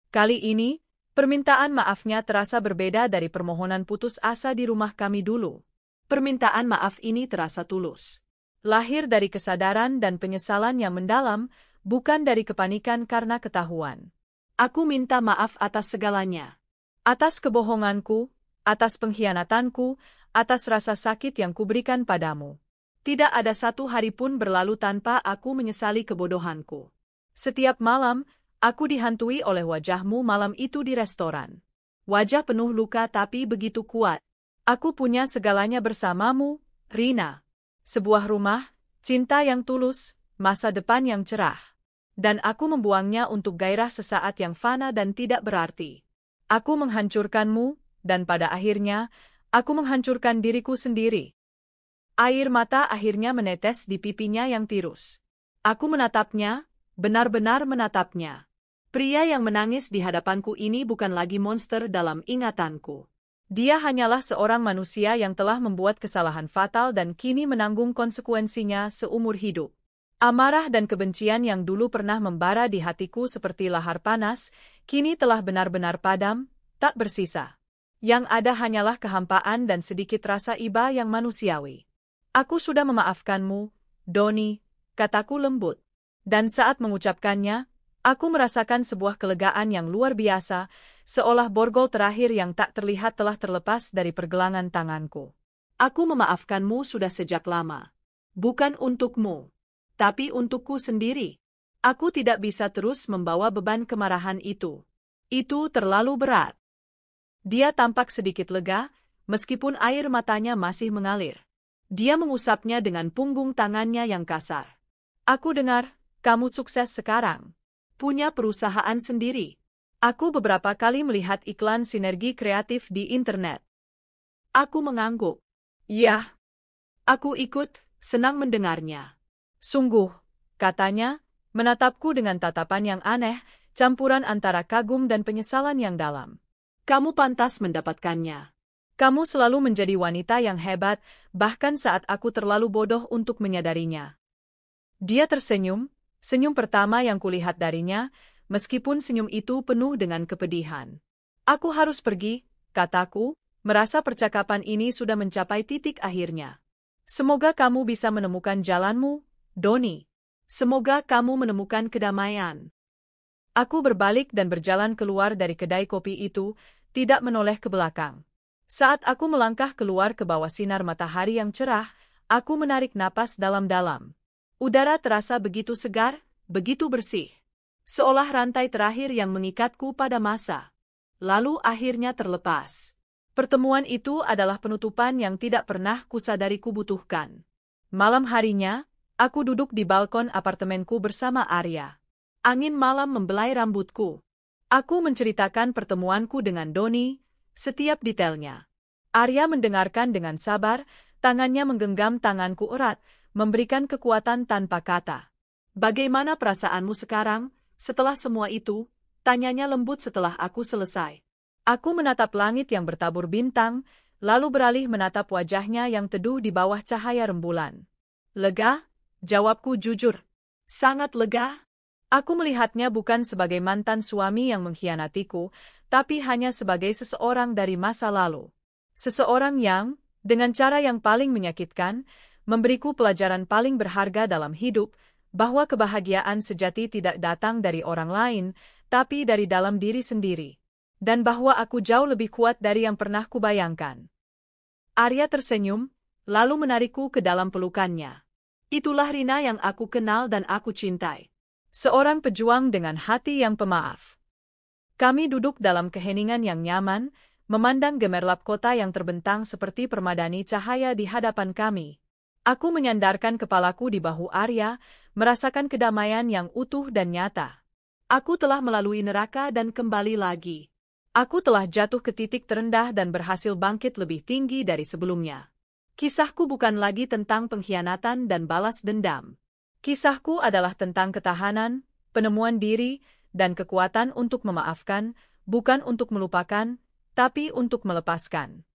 Speaker 1: Kali ini, permintaan maafnya terasa berbeda dari permohonan putus asa di rumah kami dulu.
Speaker 2: Permintaan maaf ini terasa tulus.
Speaker 1: Lahir dari kesadaran dan penyesalan yang mendalam, bukan dari kepanikan karena ketahuan.
Speaker 2: Aku minta maaf atas segalanya.
Speaker 1: Atas kebohonganku, atas pengkhianatanku, atas rasa sakit yang kuberikan padamu.
Speaker 2: Tidak ada satu hari pun berlalu tanpa aku menyesali kebodohanku.
Speaker 1: Setiap malam, aku dihantui oleh wajahmu malam itu di restoran.
Speaker 2: Wajah penuh luka tapi begitu kuat.
Speaker 1: Aku punya segalanya bersamamu, Rina. Sebuah rumah, cinta yang tulus, masa depan yang cerah. Dan aku membuangnya untuk gairah sesaat yang fana dan tidak berarti. Aku menghancurkanmu, dan pada akhirnya, aku menghancurkan diriku sendiri. Air mata akhirnya menetes di pipinya yang tirus. Aku menatapnya, benar-benar menatapnya. Pria yang menangis di hadapanku ini bukan lagi monster dalam ingatanku. Dia hanyalah seorang manusia yang telah membuat kesalahan fatal dan kini menanggung konsekuensinya seumur hidup. Amarah dan kebencian yang dulu pernah membara di hatiku seperti lahar panas, kini telah benar-benar padam, tak bersisa. Yang ada hanyalah kehampaan dan sedikit rasa iba yang manusiawi. Aku sudah memaafkanmu, Doni, kataku lembut. Dan saat mengucapkannya, aku merasakan sebuah kelegaan yang luar biasa, seolah borgol terakhir yang tak terlihat telah terlepas dari pergelangan tanganku.
Speaker 2: Aku memaafkanmu sudah sejak lama. Bukan untukmu, tapi untukku sendiri. Aku tidak bisa terus membawa beban kemarahan itu. Itu terlalu berat. Dia tampak sedikit lega, meskipun air matanya masih mengalir. Dia mengusapnya dengan punggung tangannya yang kasar. Aku dengar, kamu sukses sekarang. Punya perusahaan sendiri. Aku beberapa kali melihat iklan sinergi kreatif di internet. Aku mengangguk. Ya. Aku ikut, senang mendengarnya. Sungguh, katanya, menatapku dengan tatapan yang aneh, campuran antara kagum dan penyesalan yang dalam. Kamu pantas mendapatkannya. Kamu selalu menjadi wanita yang hebat, bahkan saat aku terlalu bodoh untuk menyadarinya. Dia tersenyum, senyum pertama yang kulihat darinya, meskipun senyum itu penuh dengan kepedihan. Aku harus pergi, kataku, merasa percakapan ini sudah mencapai titik akhirnya. Semoga kamu bisa menemukan jalanmu, Doni. Semoga kamu menemukan kedamaian. Aku berbalik dan berjalan keluar dari kedai kopi itu, tidak menoleh ke belakang. Saat aku melangkah keluar ke bawah sinar matahari yang cerah, aku menarik napas dalam-dalam. Udara terasa begitu segar, begitu bersih. Seolah rantai terakhir yang mengikatku pada masa lalu akhirnya terlepas. Pertemuan itu adalah penutupan yang tidak pernah kusadari kubutuhkan. Malam harinya, aku duduk di balkon apartemenku bersama Arya. Angin malam membelai rambutku. Aku menceritakan pertemuanku dengan Doni, setiap detailnya. Arya mendengarkan dengan sabar, tangannya menggenggam tanganku erat, memberikan kekuatan tanpa kata. Bagaimana perasaanmu sekarang, setelah semua itu? Tanyanya lembut setelah aku selesai. Aku menatap langit yang bertabur bintang, lalu beralih menatap wajahnya yang teduh di bawah cahaya rembulan. Lega? Jawabku jujur. Sangat lega. Aku melihatnya bukan sebagai mantan suami yang mengkhianatiku, tapi hanya sebagai seseorang dari masa lalu. Seseorang yang, dengan cara yang paling menyakitkan, memberiku pelajaran paling berharga dalam hidup, bahwa kebahagiaan sejati tidak datang dari orang lain, tapi dari dalam diri sendiri. Dan bahwa aku jauh lebih kuat dari yang pernah kubayangkan. Arya tersenyum, lalu menarikku ke dalam pelukannya. Itulah Rina yang aku kenal dan aku cintai. Seorang pejuang dengan hati yang pemaaf. Kami duduk dalam keheningan yang nyaman, memandang gemerlap kota yang terbentang seperti permadani cahaya di hadapan kami. Aku menyandarkan kepalaku di bahu Arya, merasakan kedamaian yang utuh dan nyata. Aku telah melalui neraka dan kembali lagi. Aku telah jatuh ke titik terendah dan berhasil bangkit lebih tinggi dari sebelumnya. Kisahku bukan lagi tentang pengkhianatan dan balas dendam.
Speaker 1: Kisahku adalah tentang ketahanan, penemuan diri, dan kekuatan untuk memaafkan, bukan untuk melupakan, tapi untuk melepaskan.